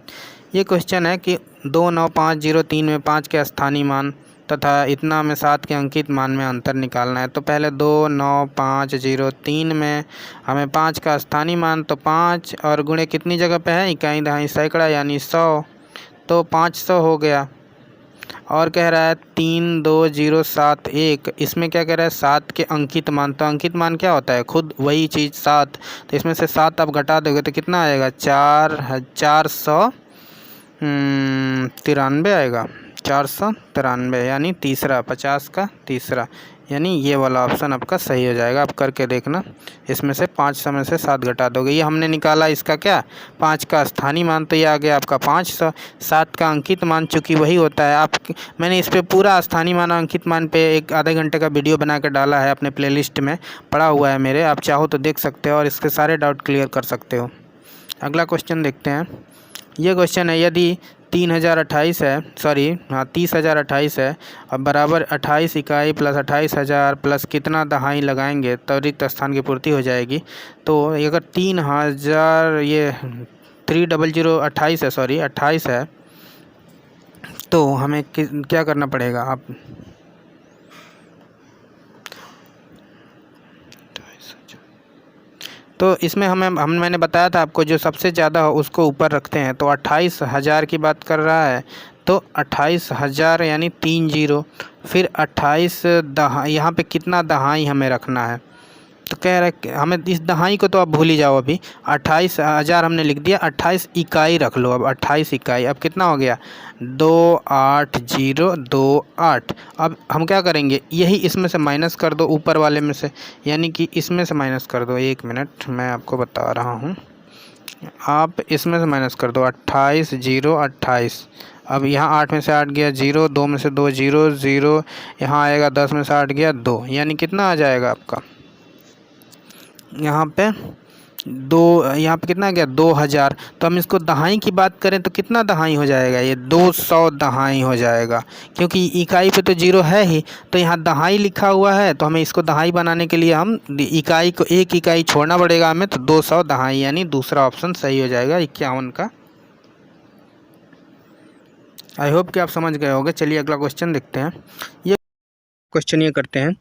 ये क्वेश्चन है कि 29503 में 5 के स्थानीय मान तथा इतना में 7 के अंकित मान में अंतर निकालना है। तो पहले 29503 में हमें 5 का स्थानीय मान, तो 5 और गुणे कितनी जगह पे है, इकाई दहाई सैकड़ा यानी 100, तो 500 हो गया। और कह रहा है 32071, इसमें क्या कह रहा है 7 के अंकित मान। तो अंकित मान क्या होता है, खुद वही चीज़ 7। तो इसमें से 7 आप घटा दोगे तो कितना आएगा, 493 आएगा, 493 यानी तीसरा, 50 का तीसरा, यानी ये वाला ऑप्शन आपका सही हो जाएगा। आप करके देखना, इसमें से 500 में से 7 घटा दोगे। ये हमने निकाला इसका क्या, 5 का स्थानीय मान, तो ये आ गया आपका 500। 7 का अंकित मान चूँकि वही होता है, मैंने इस पर पूरा स्थानीय मान अंकित मान पे एक आधे घंटे का वीडियो बना के डाला है अपने प्लेलिस्ट में, पड़ा हुआ है मेरे, आप चाहो तो देख सकते हो और इसके सारे डाउट क्लियर कर सकते हो। अगला क्वेश्चन देखते हैं। ये क्वेश्चन है, यदि 3028 है, सॉरी हाँ 3028 है, अब बराबर 28 इकाई प्लस 28,000 प्लस कितना दहाई लगाएंगे तो रिक्त स्थान की पूर्ति हो जाएगी। तो अगर 3000 ये 30028 है, सॉरी 28 है, तो हमें क्या करना पड़ेगा, आप तो इसमें मैंने बताया था आपको, जो सबसे ज़्यादा हो उसको ऊपर रखते हैं। तो 28,000 की बात कर रहा है, तो 28,000 यानी 30, फिर 28 यहाँ पे कितना दहाई हमें रखना है, तो कह रहा है हमें इस दहाई को तो आप भूल ही जाओ। अभी 28,000 हमने लिख दिया, 28 इकाई रख लो। अब 28 इकाई, अब कितना हो गया, 28028। अब हम क्या करेंगे, यही इसमें से माइनस कर दो, ऊपर वाले में से, यानी कि इसमें से माइनस कर दो। 1 मिनट मैं आपको बता रहा हूँ, आप इसमें से माइनस कर दो, 28,028। अब यहाँ 8 में से 8 गया 0, 2 में से 2 0 0, यहाँ आएगा 10 में से 8 गया 2, यानी कितना आ जाएगा आपका, यहाँ पे 2, यहाँ पे कितना गया 2000। तो हम इसको दहाई की बात करें तो कितना दहाई हो जाएगा, ये 200 दहाई हो जाएगा, क्योंकि इकाई पे तो 0 है ही, तो यहाँ दहाई लिखा हुआ है, तो हमें इसको दहाई बनाने के लिए हम इकाई को 1 इकाई छोड़ना पड़ेगा हमें, तो 200 दहाई, यानी दूसरा ऑप्शन सही हो जाएगा 51 का। आई होप कि आप समझ गए होंगे। चलिए अगला क्वेश्चन देखते हैं। ये क्वेश्चन ये करते हैं,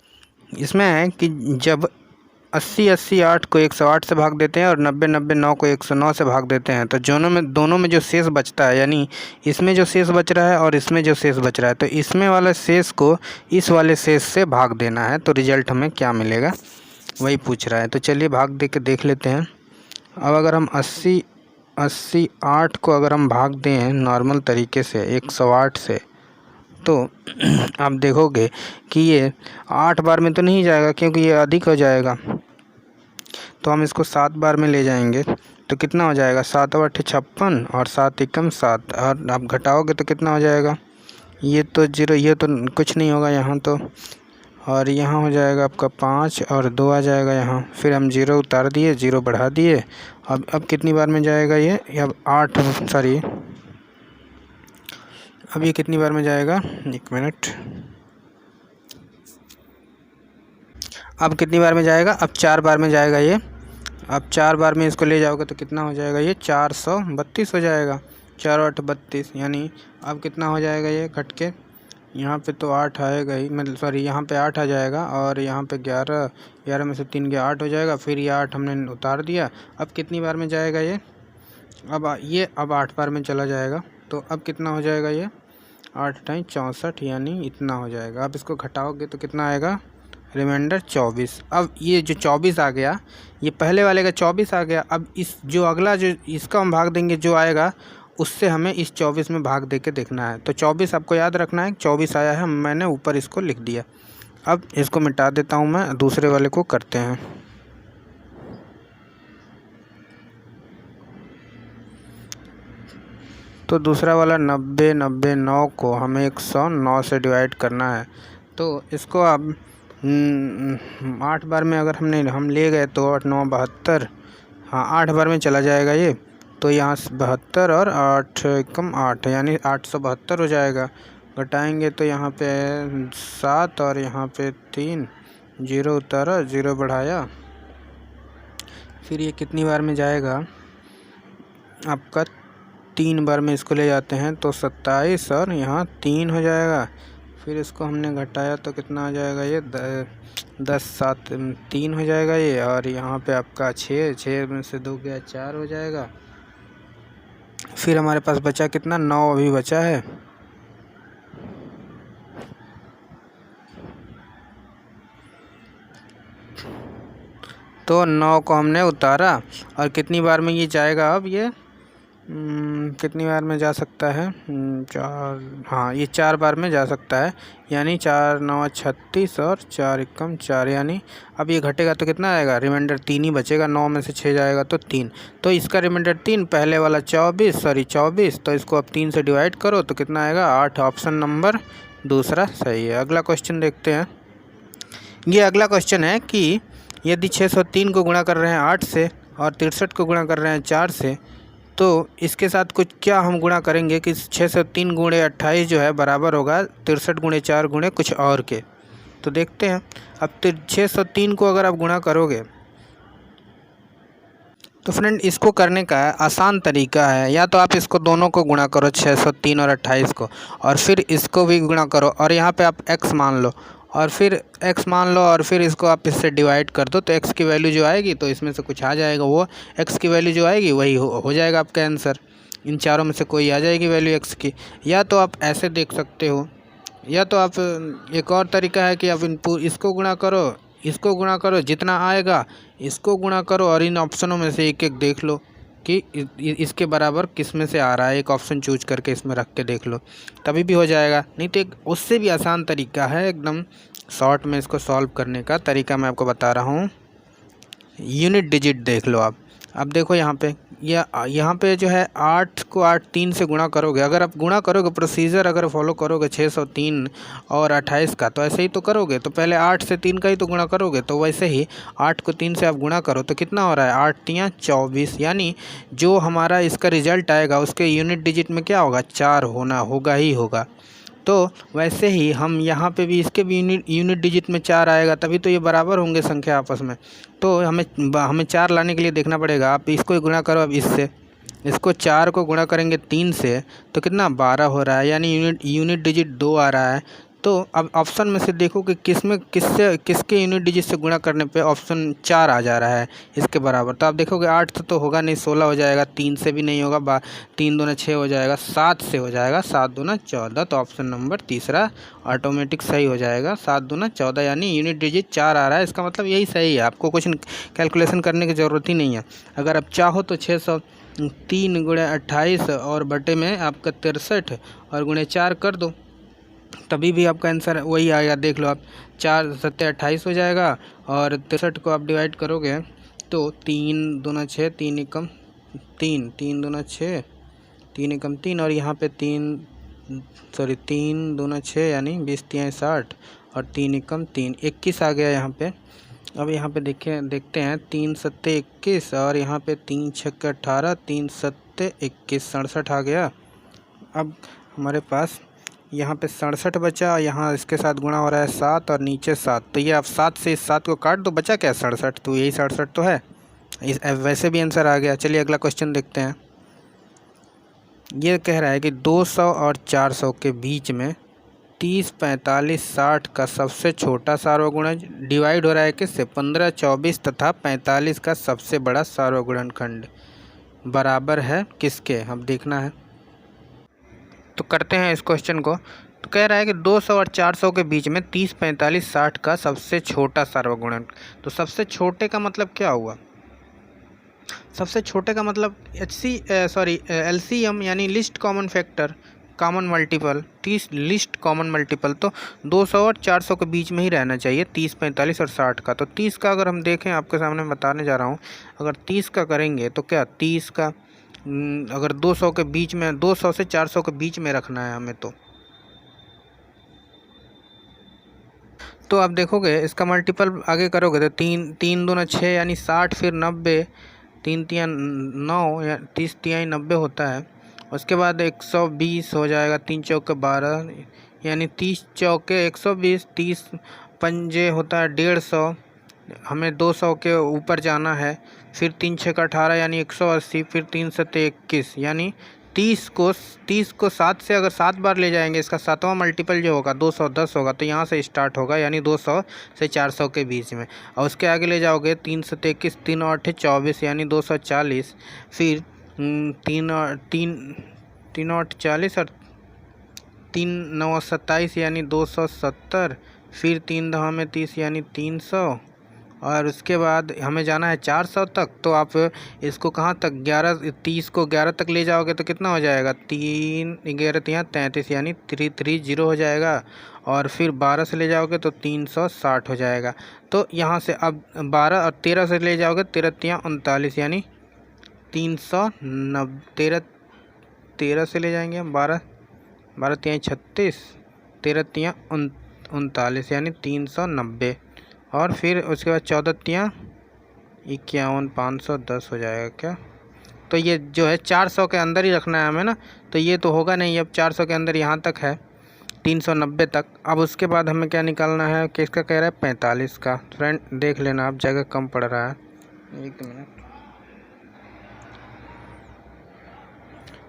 इसमें है कि जब 80 8 को 108 से भाग देते हैं और 90 9 को 109 से भाग देते हैं, तो दोनों में जो शेष बचता है, यानी इसमें जो शेष बच रहा है और इसमें जो शेष बच रहा है, तो इसमें वाले शेष को इस वाले शेष से भाग देना है, तो रिजल्ट हमें क्या मिलेगा वही पूछ रहा है। तो चलिए भाग दे के देख लेते हैं। अब अगर हम 80 8 को अगर हम भाग दें नॉर्मल तरीके से 108 से, तो आप देखोगे कि ये 8 बार में तो नहीं जाएगा, क्योंकि ये अधिक हो जाएगा, तो हम इसको 7 बार में ले जाएंगे। तो कितना हो जाएगा, 7 8 56 और 7 एकम 7, और आप घटाओगे तो कितना हो जाएगा, ये तो 0, ये तो कुछ नहीं होगा यहाँ तो, और यहाँ हो जाएगा आपका 5 और 2 आ जाएगा यहाँ, फिर हम 0 उतार दिए, 0 बढ़ा दिए। अब कितनी बार में जाएगा ये, अब 8, सॉरी अब ये कितनी बार में जाएगा, 1 मिनट, अब कितनी बार में जाएगा, अब 4 बार में जाएगा ये। अब 4 बार में इसको ले जाओगे तो कितना हो जाएगा, ये 432 हो जाएगा, 4 8 32, यानी अब कितना हो जाएगा ये घट के, यहाँ पे तो 8 आएगा ही, मतलब सॉरी यहाँ पे 8 आ जाएगा, और यहाँ पे 11 में से 3 गया 8 हो जाएगा, फिर ये 8 हमने उतार दिया। अब कितनी बार में जाएगा ये, अब 8 बार में चला जाएगा, तो अब कितना हो जाएगा ये, 8 टाइम 64, यानी इतना हो जाएगा। अब इसको घटाओगे तो कितना आएगा, रिमाइंडर 24। अब ये जो 24 आ गया, ये पहले वाले का 24 आ गया, अब इस जो अगला जो इसका हम भाग देंगे जो आएगा, उससे हमें इस 24 में भाग दे के देखना है। तो 24 आपको याद रखना है, 24 आया है, मैंने ऊपर इसको लिख दिया। अब इसको मिटा देता हूँ मैं, दूसरे वाले को करते हैं। तो दूसरा वाला 90 9 को हमें 109 से डिवाइड करना है, तो इसको अब 8 बार में अगर हम ले गए तो 8 9 72, हाँ 8 बार में चला जाएगा ये, तो यहाँ से 72 और 8 एकम 8, यानी 872 हो जाएगा। घटाएंगे तो यहाँ पे 7 और यहाँ पे 3, 0 उतारा 0 बढ़ाया, फिर ये कितनी बार में जाएगा आपका, 3 बार में इसको ले जाते हैं तो 27 और यहाँ 3 हो जाएगा, फिर इसको हमने घटाया तो कितना आ जाएगा ये 10 7 3 हो जाएगा ये, और यहाँ पे आपका 6 में से 2 गया 4 हो जाएगा। फिर हमारे पास बचा कितना, 9 अभी बचा है, तो 9 को हमने उतारा और कितनी बार में ये जाएगा अब ये कितनी बार में जा सकता है 4, हाँ ये 4 बार में जा सकता है, यानी 4 9 36 और 4 एकम 4, यानी अब ये घटेगा तो कितना आएगा, रिमाइंडर 3 ही बचेगा, 9 में से 6 जाएगा तो 3, तो इसका रिमाइंडर 3, पहले वाला 24, तो इसको अब 3 से डिवाइड करो तो कितना आएगा 8। ऑप्शन नंबर दूसरा सही है। अगला क्वेश्चन देखते हैं। ये अगला क्वेश्चन है कि यदि 603 को गुणा कर रहे हैं 8 से और 63 को गुणा कर रहे हैं 4 से, तो इसके साथ कुछ क्या हम गुणा करेंगे कि 603 गुणे 28 जो है बराबर होगा 63 गुणे 4 गुणे कुछ और के। तो देखते हैं। अब 603 को अगर आप गुणा करोगे तो फ्रेंड इसको करने का आसान तरीका है, या तो आप इसको दोनों को गुणा करो 603 और 28 को, और फिर इसको भी गुणा करो और यहाँ पे आप x मान लो और फिर x मान लो और फिर इसको आप इससे डिवाइड कर दो, तो x की वैल्यू जो आएगी तो इसमें से कुछ आ जाएगा, वो x की वैल्यू जो आएगी वही हो जाएगा आपका आंसर। इन चारों में से कोई आ जाएगी वैल्यू x की। या तो आप ऐसे देख सकते हो, या तो आप एक और तरीका है कि आप इसको गुणा करो, इसको गुणा करो, जितना आएगा इसको गुणा करो और इन ऑप्शनों में से एक एक देख लो कि इसके बराबर किस में से आ रहा है, एक ऑप्शन चूज करके इसमें रख के देख लो, तभी भी हो जाएगा। नहीं तो एक उससे भी आसान तरीका है, एकदम शॉर्ट में इसको सॉल्व करने का तरीका मैं आपको बता रहा हूँ। यूनिट डिजिट देख लो आप। अब देखो यहाँ पे यहाँ पे जो है 8 को 8 3 से गुणा करोगे, अगर आप गुणा करोगे प्रोसीजर अगर फॉलो करोगे 603 और 28 का, तो ऐसे ही तो करोगे, तो पहले 8 से 3 का ही तो गुणा करोगे, तो वैसे ही 8 को 3 से आप गुणा करो तो कितना हो रहा है 8 तियाँ 24, यानी जो हमारा इसका रिजल्ट आएगा उसके यूनिट डिजिट में क्या होगा 4 होगा ही होगा। तो वैसे ही हम यहाँ पे भी इसके भी यूनिट डिजिट में 4 आएगा, तभी तो ये बराबर होंगे संख्या आपस में। तो हमें 4 लाने के लिए देखना पड़ेगा, आप इसको ही गुणा करो, अब इससे इसको 4 को गुणा करेंगे 3 से तो कितना 12 हो रहा है, यानी यूनिट डिजिट 2 आ रहा है। तो अब ऑप्शन में से देखो कि किसके यूनिट डिजिट से गुणा करने पे ऑप्शन 4 आ जा रहा है इसके बराबर। तो आप देखोगे 8 तो होगा नहीं, 16 हो जाएगा, 3 से भी नहीं होगा, 3 दूना 6 हो जाएगा, 7 से हो जाएगा, 7 दूना 14, तो ऑप्शन नंबर तीसरा ऑटोमेटिक सही हो जाएगा, 7 दूना 14, यानी यूनिट डिजिट 4 आ रहा है, इसका मतलब यही सही है, आपको कुछ कैलकुलेशन करने की ज़रूरत ही नहीं है। अगर आप चाहो तो 603 गुणे 28 और बटे में आपका 63 और गुणे 4 कर दो, तभी भी आपका आंसर वही आएगा। देख लो आप, 4 7 28 हो जाएगा और 63 को आप डिवाइड करोगे तो 3 दूना 6, 3 एकम 3, 3 दूना 6, 3 एकम 3, और यहाँ पे 3 दूना 6 यानी 20 तियाँ 60 और 3 एकम 3, 21 आ गया यहाँ पे। अब यहाँ पे देखते हैं 3 सत्ते 21 और यहाँ पे 3 छक्के 18, 3 सत्ते 21, 67 आ गया। अब हमारे पास यहाँ पे 67 बचा, यहाँ इसके साथ गुणा हो रहा है 7 और नीचे 7, तो ये आप 7 से इस 7 को काट दो, बचा क्या 67, तो यही 67 तो है, वैसे भी आंसर आ गया। चलिए अगला क्वेश्चन देखते हैं। ये कह रहा है कि 200 और 400 के बीच में 30 45 60 का सबसे छोटा सार्वगुणज डिवाइड हो रहा है किससे 15 24 तथा 45 का सबसे बड़ा सार्वगुणनखंड बराबर है किसके, हम देखना है। तो करते हैं इस क्वेश्चन को। तो कह रहा है कि 200 और 400 के बीच में 30 45 60 का सबसे छोटा सार्वगुणक, तो सबसे छोटे का मतलब क्या हुआ, सबसे छोटे का मतलब LCM यानी list common factor, common multiple, 30 list common multiple, तो 200 और 400 के बीच में ही रहना चाहिए 30 45 और 60 का। तो 30 का अगर हम देखें, आपके सामने बताने जा रहा हूँ, अगर 30 का करेंगे तो क्या 30 का अगर 200 के बीच में, 200 से 400 के बीच में रखना है हमें, तो आप देखोगे इसका मल्टीपल आगे करोगे तो 3 दूना 6 यानी 60, फिर 90, 3 तियाँ 9 या 30 तियाँ 90 होता है। उसके बाद 120 हो जाएगा, 3 चौके 12 यानी 30 चौके 120, 30 पंजे होता है 150, हमें 200 के ऊपर जाना है, फिर 3 छः 18 यानी 180, फिर 3 सत्ते 21, यानी 30 को 7 से अगर 7 बार ले जाएंगे, इसका 7वां मल्टीपल जो होगा 210 होगा, तो यहाँ से स्टार्ट होगा, यानी 200 से 400 के बीच में, और उसके आगे ले जाओगे 3 सत्ते 21, 3 8 24 यानी 240, फिर 3 8 40 और 3 9 27 यानी 270, फिर 3 10 में 30 यानी 300, और उसके बाद हमें जाना है 400 तक। तो आप इसको कहाँ तक 30 को 11 तक ले जाओगे तो कितना हो जाएगा, 3 11 33 यानी 330 हो जाएगा। और फिर 12 से ले जाओगे तो 360 हो जाएगा। तो यहाँ से अब 12 और 13 से ले जाओगे 13 39 यानी 390। 13 से ले जाएंगे हम 12 36 13 39 यानी 390। और फिर उसके बाद 14 51 510 हो जाएगा क्या। तो ये जो है 400 के अंदर ही रखना है हमें ना, तो ये तो होगा नहीं। अब 400 के अंदर यहाँ तक है 390 तक। अब उसके बाद हमें क्या निकालना है, किसका कह रहा है 45 का। फ्रेंड देख लेना आप, जगह कम पड़ रहा है, एक मिनट।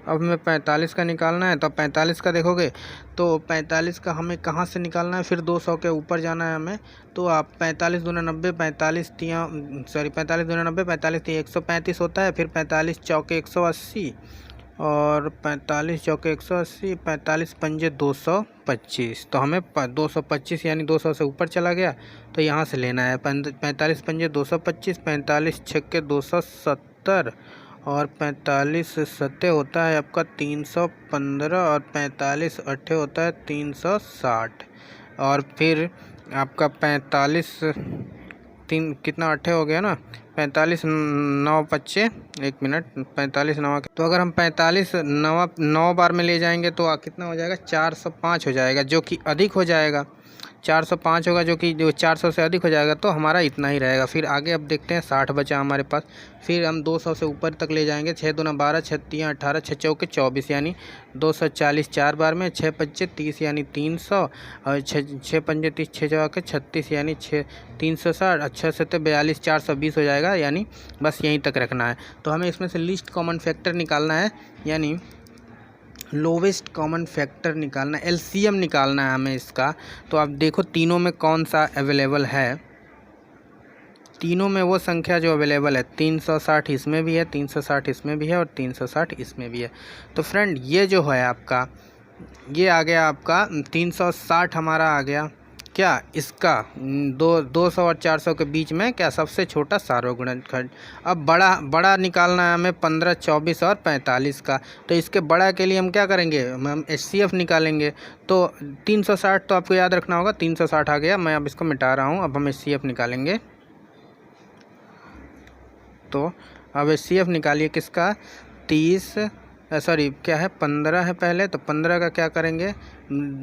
अब हमें 45 का निकालना है। तो 45 का देखोगे तो 45 का हमें कहाँ से निकालना है, फिर 200 के ऊपर जाना है हमें। तो आप 45 दूना 90 45 दूना 90 45 135 होता है। फिर 45 चौके 180 और 45 चौके 180 45 पंजे 225। तो हमें 225 यानी 200 से ऊपर चला गया तो यहाँ से लेना है। 45 पंजे 225, 45 छक्के 270 और 45 सत्ते होता है आपका 315 और 45 अट्ठे होता है 360। और फिर आपका 45 तीन कितना अट्ठे हो गया ना, 45 9 पच्चे, एक मिनट, 45 9। तो अगर हम 45 9 बार में ले जाएंगे तो कितना हो जाएगा, 405 हो जाएगा, जो कि अधिक हो जाएगा। 405 होगा जो 400 से अधिक हो जाएगा। तो हमारा इतना ही रहेगा। फिर आगे अब देखते हैं 60 बचा हमारे पास। फिर हम 200 से ऊपर तक ले जाएंगे। 6 दूना 12 6 3 18 6 चौके 24 यानी 240 4 बार में। 6 पच्चे 30 यानी 300 और 6 पंजे 30 6 चौके 36 यानी 360। अच्छा से तो 42 420 हो जाएगा, यानी बस यहीं तक रखना है। तो हमें इसमें से लीस्ट कॉमन फैक्टर निकालना है, यानी लोवेस्ट कॉमन फैक्टर निकालना, एलसीएम निकालना है हमें इसका। तो आप देखो तीनों में कौन सा अवेलेबल है। तीनों में वो संख्या जो अवेलेबल है 360 इसमें भी है, 360 इसमें भी है और 360 इसमें भी है। तो फ्रेंड ये जो है आपका, ये आ गया आपका 360 हमारा आ गया क्या, इसका 200 और 400 के बीच में क्या सबसे छोटा सार्वगुणनखंड। अब बड़ा निकालना है हमें 15 24 और 45 का। तो इसके बड़ा के लिए हम क्या करेंगे, हम HCF निकालेंगे। तो 360 तो आपको याद रखना होगा, 360 आ गया। मैं अब इसको मिटा रहा हूँ, अब हम HCF निकालेंगे। तो अब HCF निकालिए किसका, 15 है पहले। तो 15 का क्या करेंगे,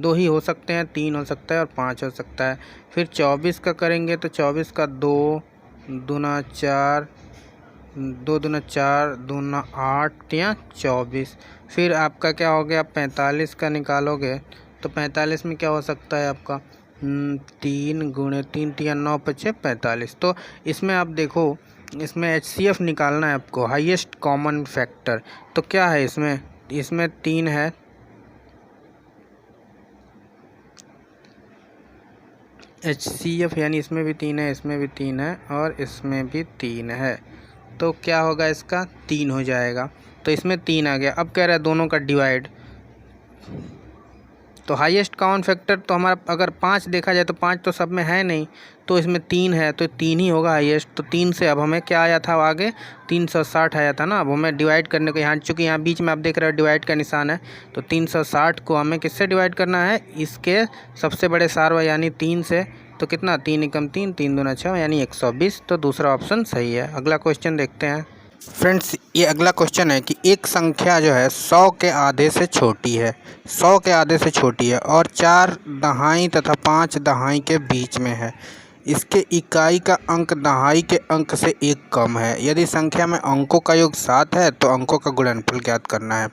2 ही हो सकते हैं, 3 हो सकता है और 5 हो सकता है। फिर 24 का करेंगे तो 24 का 2 दूना 4 2 दूना 4 दूना 8 या 24। फिर आपका क्या हो गया, 45 का निकालोगे तो 45 में क्या हो सकता है आपका 3 गुणे 3 3 9 पचे 45। तो इसमें आप देखो, इसमें HCF निकालना है आपको, हाईएस्ट कॉमन फैक्टर। तो क्या है इसमें 3 है, HCF यानी इसमें भी 3 है, इसमें भी 3 है और इसमें भी 3 है। तो क्या होगा, इसका 3 हो जाएगा। तो इसमें 3 आ गया। अब कह रहा है दोनों का डिवाइड। तो हाईएस्ट कॉमन फैक्टर तो हमारा अगर 5 देखा जाए तो 5 तो सब में है नहीं, तो इसमें 3 है तो 3 ही होगा हाईएस्ट। तो 3 से अब हमें क्या आया था आगे, 360 आया था ना। अब हमें डिवाइड करने को, यहाँ चूँकि यहाँ बीच में आप देख रहे हो डिवाइड का निशान है, तो 360 को हमें किससे डिवाइड करना है, इसके सबसे बड़े सार्व यानी 3 से। तो कितना, 3 एकम 3 3 दूना 6 यानी 120। तो दूसरा ऑप्शन सही है। अगला क्वेश्चन देखते हैं फ्रेंड्स। ये अगला क्वेश्चन है कि एक संख्या जो है 100 के आधे से छोटी है, 100 के आधे से छोटी है और 4 दहाई तथा 5 दहाई के बीच में है। इसके इकाई का अंक दहाई के अंक से 1 कम है। यदि संख्या में अंकों का योग 7 है तो अंकों का गुणनफल ज्ञात करना है।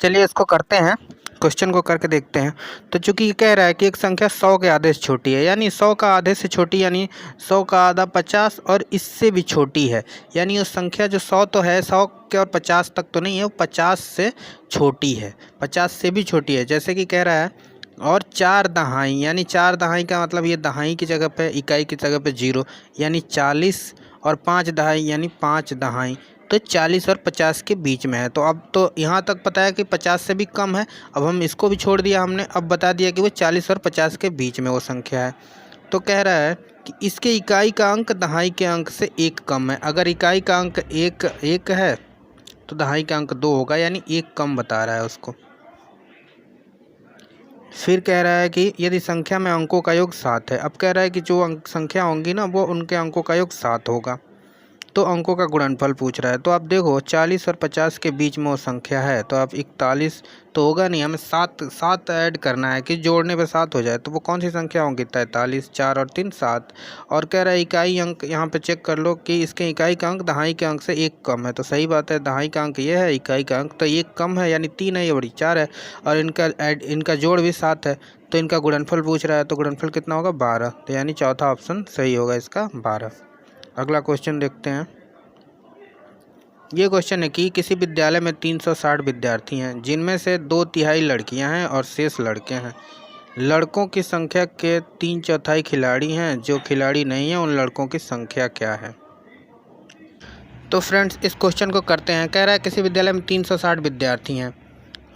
चलिए इसको करते हैं, क्वेश्चन को करके देखते हैं। तो चूंकि ये कह रहा है कि एक संख्या 100 के आधे से छोटी है, यानी 100 का आधे से छोटी, यानी 100 का आधा 50 और इससे भी छोटी है। यानी उस संख्या जो 100 तो है, 100 के और 50 तक तो नहीं है, वो 50 से छोटी है, 50 से भी छोटी है। जैसे कि कह रहा है और 4 दहाई, यानी 4 दहाई का मतलब ये दहाई की जगह पे, इकाई की जगह पे 0, यानी 40 और 5 दहाई यानी 5 दहाई, तो 40 और 50 के बीच में है। तो अब तो यहाँ तक पता है कि 50 से भी कम है। अब हम इसको भी छोड़ दिया हमने, अब बता दिया कि वो 40 और 50 के बीच में वो संख्या है। तो कह रहा है कि इसके इकाई का अंक दहाई के अंक से 1 कम है। अगर इकाई का अंक 1 है तो दहाई का अंक 2 होगा, यानी 1 कम बता रहा है उसको। फिर कह रहा है कि यदि संख्या में अंकों का योग 7 है। अब कह रहा है कि जो संख्या होंगी ना वो उनके अंकों का योग 7 होगा, तो अंकों का गुणनफल पूछ रहा है। तो आप देखो 40 और 50 के बीच में वो संख्या है, तो आप 41 तो होगा नहीं, हमें 7 ऐड करना है कि जोड़ने पे 7 हो जाए। तो वो कौन सी संख्या होंगी? 43, 4 और 3 7। और कह रहा है इकाई अंक यहाँ पे चेक कर लो कि इसके इकाई का अंक दहाई के अंक से 1 कम है। तो सही बात है, दहाई का अंक ये है, इकाई का अंक तो 1 कम है, यानी 3 है, ये बड़ी 4 है, और इनका जोड़ भी 7 है, तो इनका गुणनफल पूछ रहा है। तो गुणनफल कितना होगा? 12। तो यानी चौथा ऑप्शन सही होगा इसका, 12। अगला क्वेश्चन देखते हैं। ये क्वेश्चन है कि किसी विद्यालय में 360 विद्यार्थी हैं, जिनमें से 2/3 लड़कियां हैं और शेष लड़के हैं। लड़कों की संख्या के 3/4 खिलाड़ी हैं, जो खिलाड़ी नहीं हैं उन लड़कों की संख्या क्या है? तो फ्रेंड्स इस क्वेश्चन को करते हैं। कह रहा है किसी विद्यालय में 360 विद्यार्थी हैं।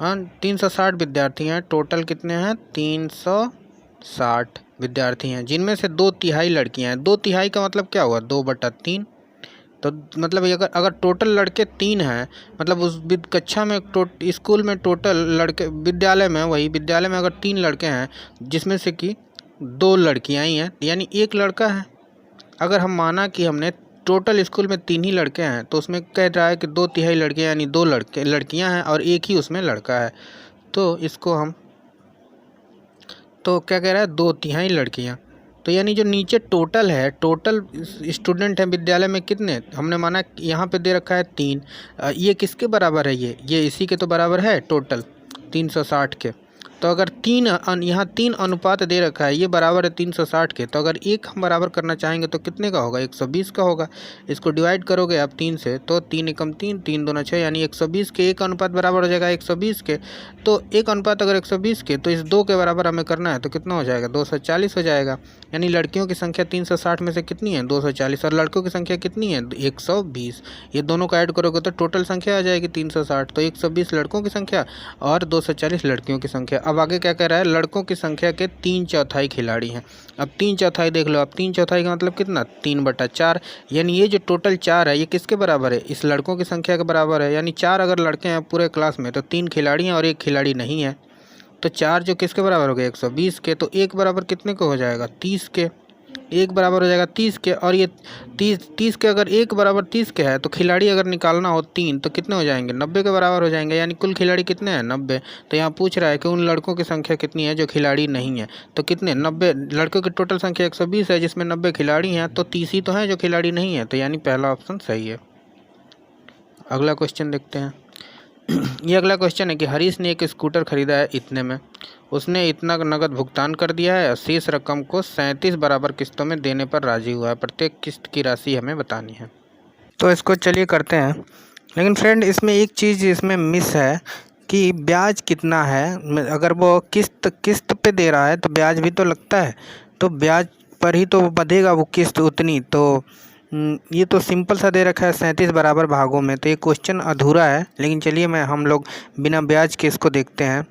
हाँ, 360 विद्यार्थी हैं, टोटल कितने हैं? 360 विद्यार्थी हैं, जिनमें से 2/3 लड़कियां हैं। 2/3 का मतलब क्या हुआ? 2/3। तो मतलब अगर टोटल लड़के 3 हैं, मतलब उस कक्षा में स्कूल में टोटल लड़के, विद्यालय में अगर 3 लड़के हैं, जिसमें से कि 2 लड़कियां ही हैं, यानी 1 लड़का है। अगर हम माना कि हमने टोटल स्कूल में 3 ही लड़के हैं, तो उसमें कह रहा है कि 2/3 लड़कियां, यानी 2 लड़कियां हैं और 1 ही उसमें लड़का है। तो इसको हम, तो क्या कह रहा है? 2/3 लड़कियां। तो यानी जो नीचे टोटल है, टोटल स्टूडेंट है विद्यालय में कितने? हमने माना यहाँ पे दे रखा है 3। ये किसके बराबर है? ये इसी के तो बराबर है, टोटल 360 के। तो अगर यहाँ 3 अनुपात दे रखा है, ये बराबर है 360 के, तो अगर 1 हम बराबर करना चाहेंगे तो कितने का होगा? 120 का होगा। इसको डिवाइड करोगे आप 3 से, तो 3 एकम 3, 3 दूना 6, यानी 120 के 1 अनुपात बराबर हो जाएगा 120 के। तो 1 अनुपात अगर 120 के, तो इस 2 के बराबर हमें करना है, तो कितना हो जाएगा? 240 हो जाएगा। यानी लड़कियों की संख्या 360 में से कितनी है? 240, और लड़कों की संख्या कितनी है? 120। ये दोनों का ऐड करोगे तो टोटल संख्या आ जाएगी 360। तो 120 लड़कों की संख्या और 240 लड़कियों की संख्या। अब आगे क्या कह रहा है? लड़कों की संख्या के 3/4 खिलाड़ी हैं। अब 3/4 देख लो, अब 3/4 का मतलब कितना? 3/4, यानी ये जो टोटल 4 है, ये किसके बराबर है? इस लड़कों की संख्या के बराबर है। यानी 4 अगर लड़के हैं पूरे क्लास में, तो 3 खिलाड़ी हैं और 1 खिलाड़ी नहीं है। तो 4 जो किसके बराबर हो गए? 120 के। तो 1 बराबर कितने को हो जाएगा? 30 के। 1 बराबर हो जाएगा 30 के, और ये 30 के, अगर 1 बराबर 30 के है, तो खिलाड़ी अगर निकालना हो 3, तो कितने हो जाएंगे? 90 के बराबर हो जाएंगे। यानी कुल खिलाड़ी कितने हैं? 90। तो यहाँ पूछ रहा है कि उन लड़कों की संख्या कितनी है जो खिलाड़ी नहीं है। तो कितने? 90। लड़कों की टोटल संख्या 120 है, जिसमें 90 खिलाड़ी हैं, तो 30 ही तो हैं जो खिलाड़ी नहीं है। तो यानी पहला ऑप्शन सही है। अगला क्वेश्चन देखते हैं। ये अगला क्वेश्चन है कि हरीश ने एक स्कूटर खरीदा है इतने में, उसने इतना नगद भुगतान कर दिया है और शेष रकम को 37 बराबर किस्तों में देने पर राजी हुआ है। प्रत्येक किस्त की राशि हमें बतानी है। तो इसको चलिए करते हैं। लेकिन फ्रेंड इसमें एक चीज़ इसमें मिस है कि ब्याज कितना है। अगर वो किस्त पे दे रहा है तो ब्याज भी तो लगता है, तो ब्याज पर ही तो बंधेगा वो किस्त उतनी। तो ये तो सिंपल सा दे रखा है 37 बराबर भागों में, तो ये क्वेश्चन अधूरा है। लेकिन चलिए हम लोग बिना ब्याज के इसको देखते हैं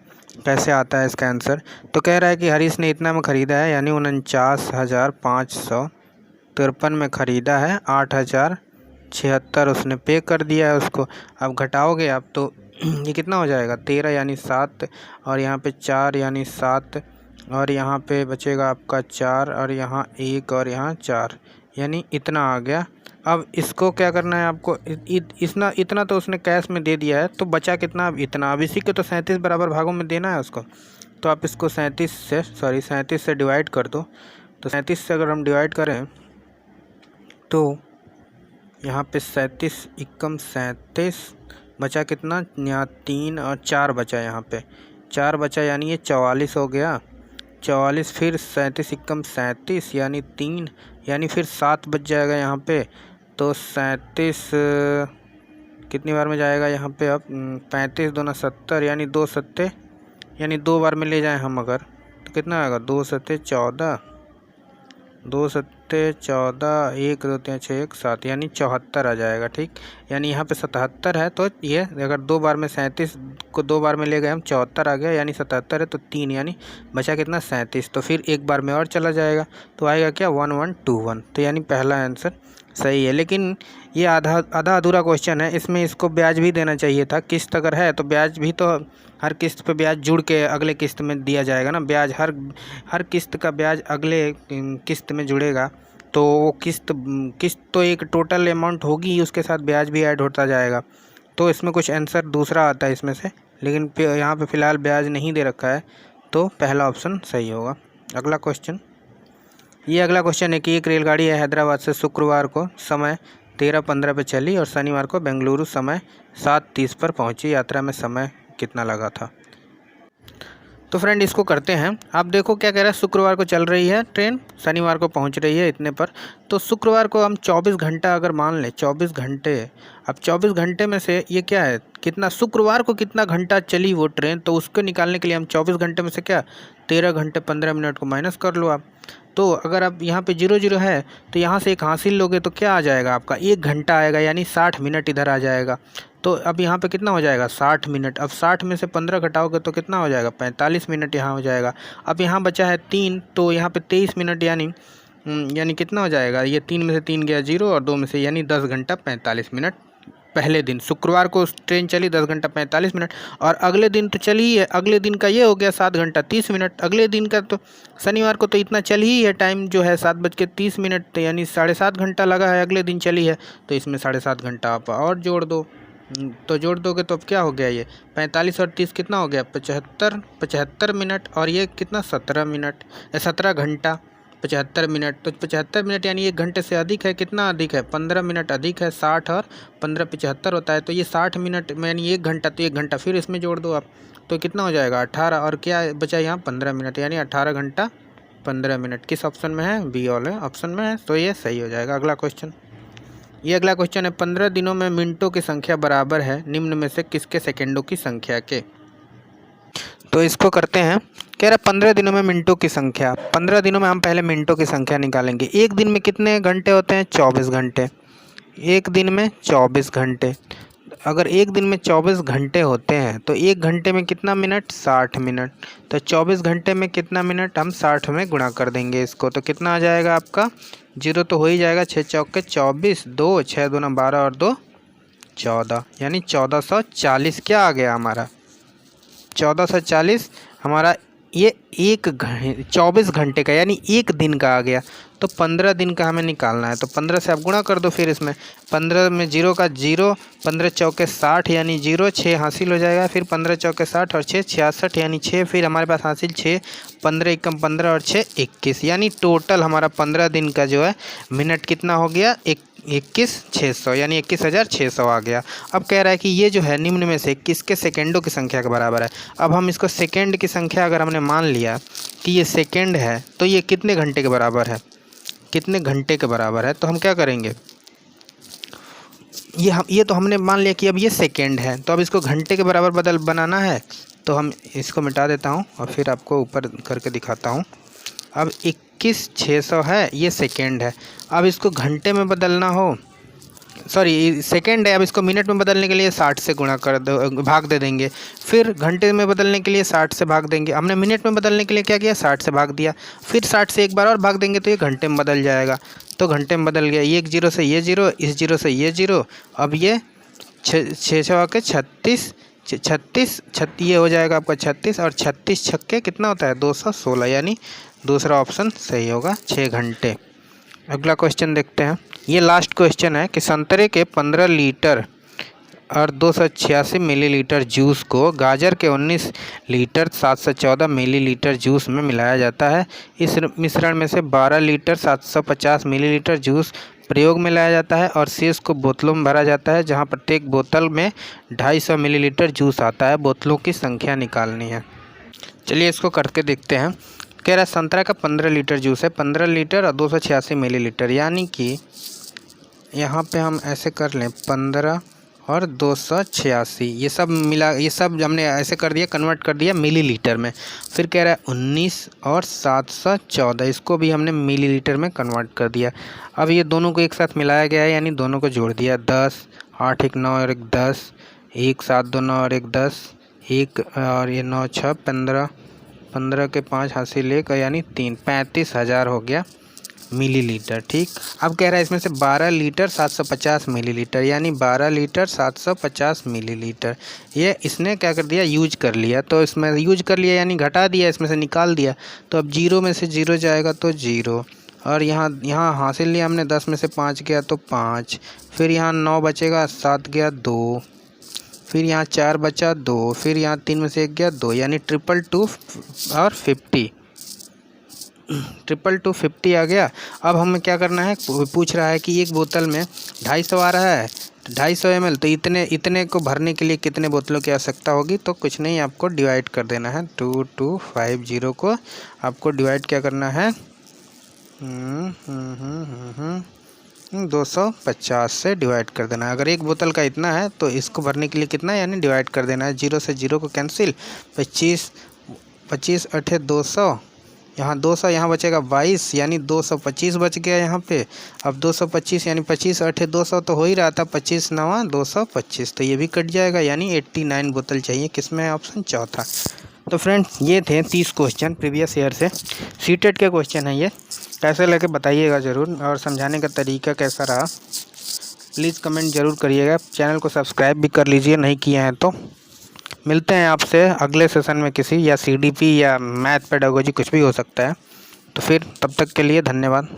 कैसे आता है इसका आंसर। तो कह रहा है कि हरीश ने इतना में ख़रीदा है, यानी 49,553 में ख़रीदा है, 8,076 उसने पे कर दिया है उसको। अब घटाओगे आप तो ये कितना हो जाएगा? 13 यानी 7, और यहाँ पे 4 यानी 7, और यहाँ पे बचेगा आपका 4, और यहाँ 1, और यहाँ 4, यानी इतना आ गया। अब इसको क्या करना है आपको? इतना तो उसने कैश में दे दिया है, तो बचा कितना? अब इतना। अब इसी को तो 37 बराबर भागों में देना है उसको। तो आप इसको 37 से डिवाइड कर दो। तो 37 से अगर हम डिवाइड करें तो यहाँ पे 37 एकम 37 बचा कितना? यहाँ 3 और 4 बचा, यहाँ पे 4 बचा, यानी ये 44 हो गया। 44 फिर 37 एकम 37 यानी 3, यानी फिर 7 बच जाएगा यहाँ पे। तो 37 कितनी बार में जाएगा यहाँ पे? अब 35 दूना 70, यानी 2 सत्ते, यानी 2 बार में ले जाएं हम अगर, तो कितना आएगा? 2 सत्ते 14, 2 सत्ते 14, 1 2 3 6 1 7 यानी 74 आ जाएगा। ठीक, यानी यहाँ पे 77 है तो ये अगर 2 बार में 37 को 2 बार में ले गए हम 74 आ गया, यानी 77 है तो 3 यानी बचा कितना 37। तो फिर एक बार में और चला जाएगा तो आएगा क्या 1121। तो यानी पहला आंसर सही है। लेकिन ये आधा अधूरा क्वेश्चन है, इसमें इसको ब्याज भी देना चाहिए था। किस्त अगर है तो ब्याज भी तो हर किस्त पे ब्याज जुड़ के अगले किस्त में दिया जाएगा ना। ब्याज हर किस्त का ब्याज अगले किस्त में जुड़ेगा तो वो किस्त तो एक टोटल अमाउंट होगी ही, उसके साथ ब्याज भी ऐड होता जाएगा। तो इसमें कुछ आंसर दूसरा आता है इसमें से, लेकिन यहाँ पे फ़िलहाल ब्याज नहीं दे रखा है तो पहला ऑप्शन सही होगा। अगला क्वेश्चन, ये अगला क्वेश्चन है कि एक रेलगाड़ी है हैदराबाद से शुक्रवार को समय 13:15 पे चली और शनिवार को बेंगलुरु समय 7:30 पर पहुंची। यात्रा में समय कितना लगा था? तो फ्रेंड इसको करते हैं। आप देखो क्या कह रहा है, शुक्रवार को चल रही है ट्रेन, शनिवार को पहुंच रही है इतने पर। तो शुक्रवार को हम 24 घंटा अगर मान लें, 24 घंटे, अब 24 घंटे में से ये क्या है, कितना शुक्रवार को कितना घंटा चली वो ट्रेन, तो उसको निकालने के लिए हम 24 घंटे में से क्या 13 घंटे 15 मिनट को माइनस कर लो आप। तो अगर आप यहाँ पे 0 है तो यहाँ से एक हासिल लोगे तो क्या आ जाएगा आपका 1 घंटा आएगा, यानी 60 मिनट इधर आ जाएगा। तो अब यहाँ पे कितना हो जाएगा 60 मिनट। अब 60 में से 15 घटाओगे तो कितना हो जाएगा 45 मिनट यहाँ हो जाएगा। अब यहाँ बचा है 3 तो यहाँ पे 23 मिनट यानी कितना हो जाएगा, ये 3 में से 3 गया 0 और 2 में से यानी 10 घंटा 45 मिनट। पहले दिन शुक्रवार को ट्रेन चली 10 घंटा 45 मिनट और अगले दिन तो चली ही है, अगले दिन का ये हो गया 7 घंटा 30 मिनट। अगले दिन का तो शनिवार को तो इतना चली ही है, टाइम जो है 7:30 यानी 7.5 घंटा लगा है, अगले दिन चली है तो इसमें 7.5 घंटा आप और जोड़ दो। तो जोड़ दोगे तो अब क्या हो गया, ये 45 और 30 कितना हो गया 75 मिनट और ये कितना 17 मिनट 17 घंटा 75 मिनट। तो 75 मिनट यानी 1 घंटे से अधिक है, कितना अधिक है 15 मिनट अधिक है। 60 और 15 75 होता है तो ये 60 मिनट यानी 1 घंटा, तो 1 घंटा फिर इसमें जोड़ दो आप तो कितना हो जाएगा 18 और क्या बचा यहाँ 15 मिनट, यानी 18 घंटा 15 मिनट। किस ऑप्शन में है, बी वाले ऑप्शन में है, तो ये सही हो जाएगा। अगला क्वेश्चन, ये अगला क्वेश्चन है 15 दिनों में मिनटों की संख्या बराबर है निम्न में से किसके सेकेंडों की संख्या के। तो इसको करते हैं। कह रहा 15 दिनों में मिनटों की संख्या, 15 दिनों में हम पहले मिनटों की संख्या निकालेंगे। एक दिन में कितने घंटे होते हैं 24 घंटे, एक दिन में 24 घंटे। अगर एक दिन में 24 घंटे होते हैं तो 1 घंटे में कितना मिनट 60 मिनट। तो 24 घंटे में कितना मिनट हम 60 में गुणा कर देंगे इसको, तो कितना आ जाएगा आपका 0 तो हो ही जाएगा, 6 चौके 24, 2 6 दूना 12 और 2 14 यानी 1440 क्या आ गया हमारा 1440 हमारा ये 24 घंटे का यानी 1 दिन का आ गया। तो 15 दिन का हमें निकालना है तो 15 से आप गुणा कर दो। फिर इसमें 15 में 0 का 0, 15 चौके 60 यानी 0, 6 हासिल हो जाएगा। फिर 15 चौके 60 और 6 66 यानी 6, फिर हमारे पास हासिल 6, 15 एकम 15 और 6 21 यानी टोटल हमारा 15 दिन का जो है मिनट कितना हो गया 21,600 यानी 21,600 आ गया। अब कह रहा है कि ये जो है निम्न में से किसके सेकेंडों की संख्या के बराबर है। अब हम इसको सेकेंड की संख्या अगर हमने मान लिया कि ये सेकेंड है तो ये कितने घंटे के बराबर है, कितने घंटे के बराबर है, तो हम क्या करेंगे, ये तो हमने मान लिया कि अब ये सेकेंड है तो अब इसको घंटे के बराबर बनाना है। तो हम इसको मिटा देता हूँ और फिर आपको ऊपर करके दिखाता हूँ। अब 21,600 है, ये सेकेंड है। अब इसको घंटे में बदलना हो, सॉरी सेकेंड है, अब इसको मिनट में बदलने के लिए 60 से गुणा कर दो, भाग दे देंगे। फिर घंटे में बदलने के लिए 60 से भाग देंगे। हमने मिनट में बदलने के लिए क्या किया 60 से भाग दिया, फिर 60 से एक बार और भाग देंगे तो ये घंटे में बदल जाएगा। तो घंटे में बदल गया, ये 1 0 से ये 0, इस 0 से ये 0। अब ये 6 आके 36 ये हो जाएगा आपका 36 और 36 छक्के कितना होता है 216 यानी दूसरा ऑप्शन सही होगा 6 घंटे। अगला क्वेश्चन देखते हैं। ये लास्ट क्वेश्चन है कि संतरे के 15 लीटर और 286 मिलीलीटर जूस को गाजर के 19 लीटर 714 मिलीलीटर जूस में मिलाया जाता है। इस मिश्रण में से 12 लीटर 750 मिलीलीटर जूस प्रयोग में लाया जाता है और शेष को बोतलों में भरा जाता है, जहां प्रत्येक बोतल में 250 मिलीलीटर जूस आता है। बोतलों की संख्या निकालनी है। चलिए इसको करके देखते हैं। कह रहा है संतरा का 15 लीटर जूस है, 15 लीटर और 286 मिलीलीटर, यानी कि यहाँ पे हम ऐसे कर लें 15 और 286, ये सब मिला, ये सब हमने ऐसे कर दिया, कन्वर्ट कर दिया मिलीलीटर में। फिर कह रहा है 19 और 714, इसको भी हमने मिलीलीटर में कन्वर्ट कर दिया। अब ये दोनों को एक साथ मिलाया गया है, यानी दोनों को जोड़ दिया। 10, 8 1 9 और 1 10, 1 7 2 9 और 1 10, 1 और ये 9 6 15, 15 के 5 हासिल 1 यानी 3, 35,000 हो गया मिलीलीटर। ठीक, अब कह रहा है इसमें से 12 लीटर 750 मिलीलीटर, यानी 12 लीटर 750 मिलीलीटर ये इसने क्या कर दिया, यूज कर लिया। तो इसमें यूज कर लिया यानी घटा दिया, इसमें से निकाल दिया। तो अब 0 में से 0 जाएगा तो 0, और यहाँ हासिल लिया हमने, 10 में से 5 गया तो 5, फिर यहाँ 9 बचेगा, 7 गया 2, फिर यहाँ 4 बचा 2, फिर यहाँ 3 में से 1 गया 2, यानी 222 और 50, 22250 आ गया। अब हमें क्या करना है, पूछ रहा है कि एक बोतल में 250 आ रहा है, 250 ml, तो इतने को भरने के लिए कितने बोतलों की आवश्यकता होगी। तो कुछ नहीं, आपको डिवाइड कर देना है, 2250 को आपको डिवाइड क्या करना है, 250 से डिवाइड कर देना है। अगर एक बोतल का इतना है तो इसको भरने के लिए कितना है, यानी डिवाइड कर देना है। 0 से 0 को कैंसिल, 25 25 8 200, यहाँ 200, यहाँ बचेगा 22, यानी 225 बच गया यहाँ पे। अब 225 यानी 25 8 200 तो हो ही रहा था, 25 9 225, तो ये भी कट जाएगा, यानी 89 बोतल चाहिए। किसमें है, ऑप्शन चौथा। तो फ्रेंड्स ये थे 30 क्वेश्चन प्रीवियस ईयर से, सीटेट के क्वेश्चन है ये। कैसे लगे बताइएगा ज़रूर, और समझाने का तरीका कैसा रहा प्लीज़ कमेंट ज़रूर करिएगा। चैनल को सब्सक्राइब भी कर लीजिए नहीं किए हैं तो। मिलते हैं आपसे अगले सेशन में किसी, या CDP या मैथ पेडागोजी, कुछ भी हो सकता है। तो फिर तब तक के लिए धन्यवाद।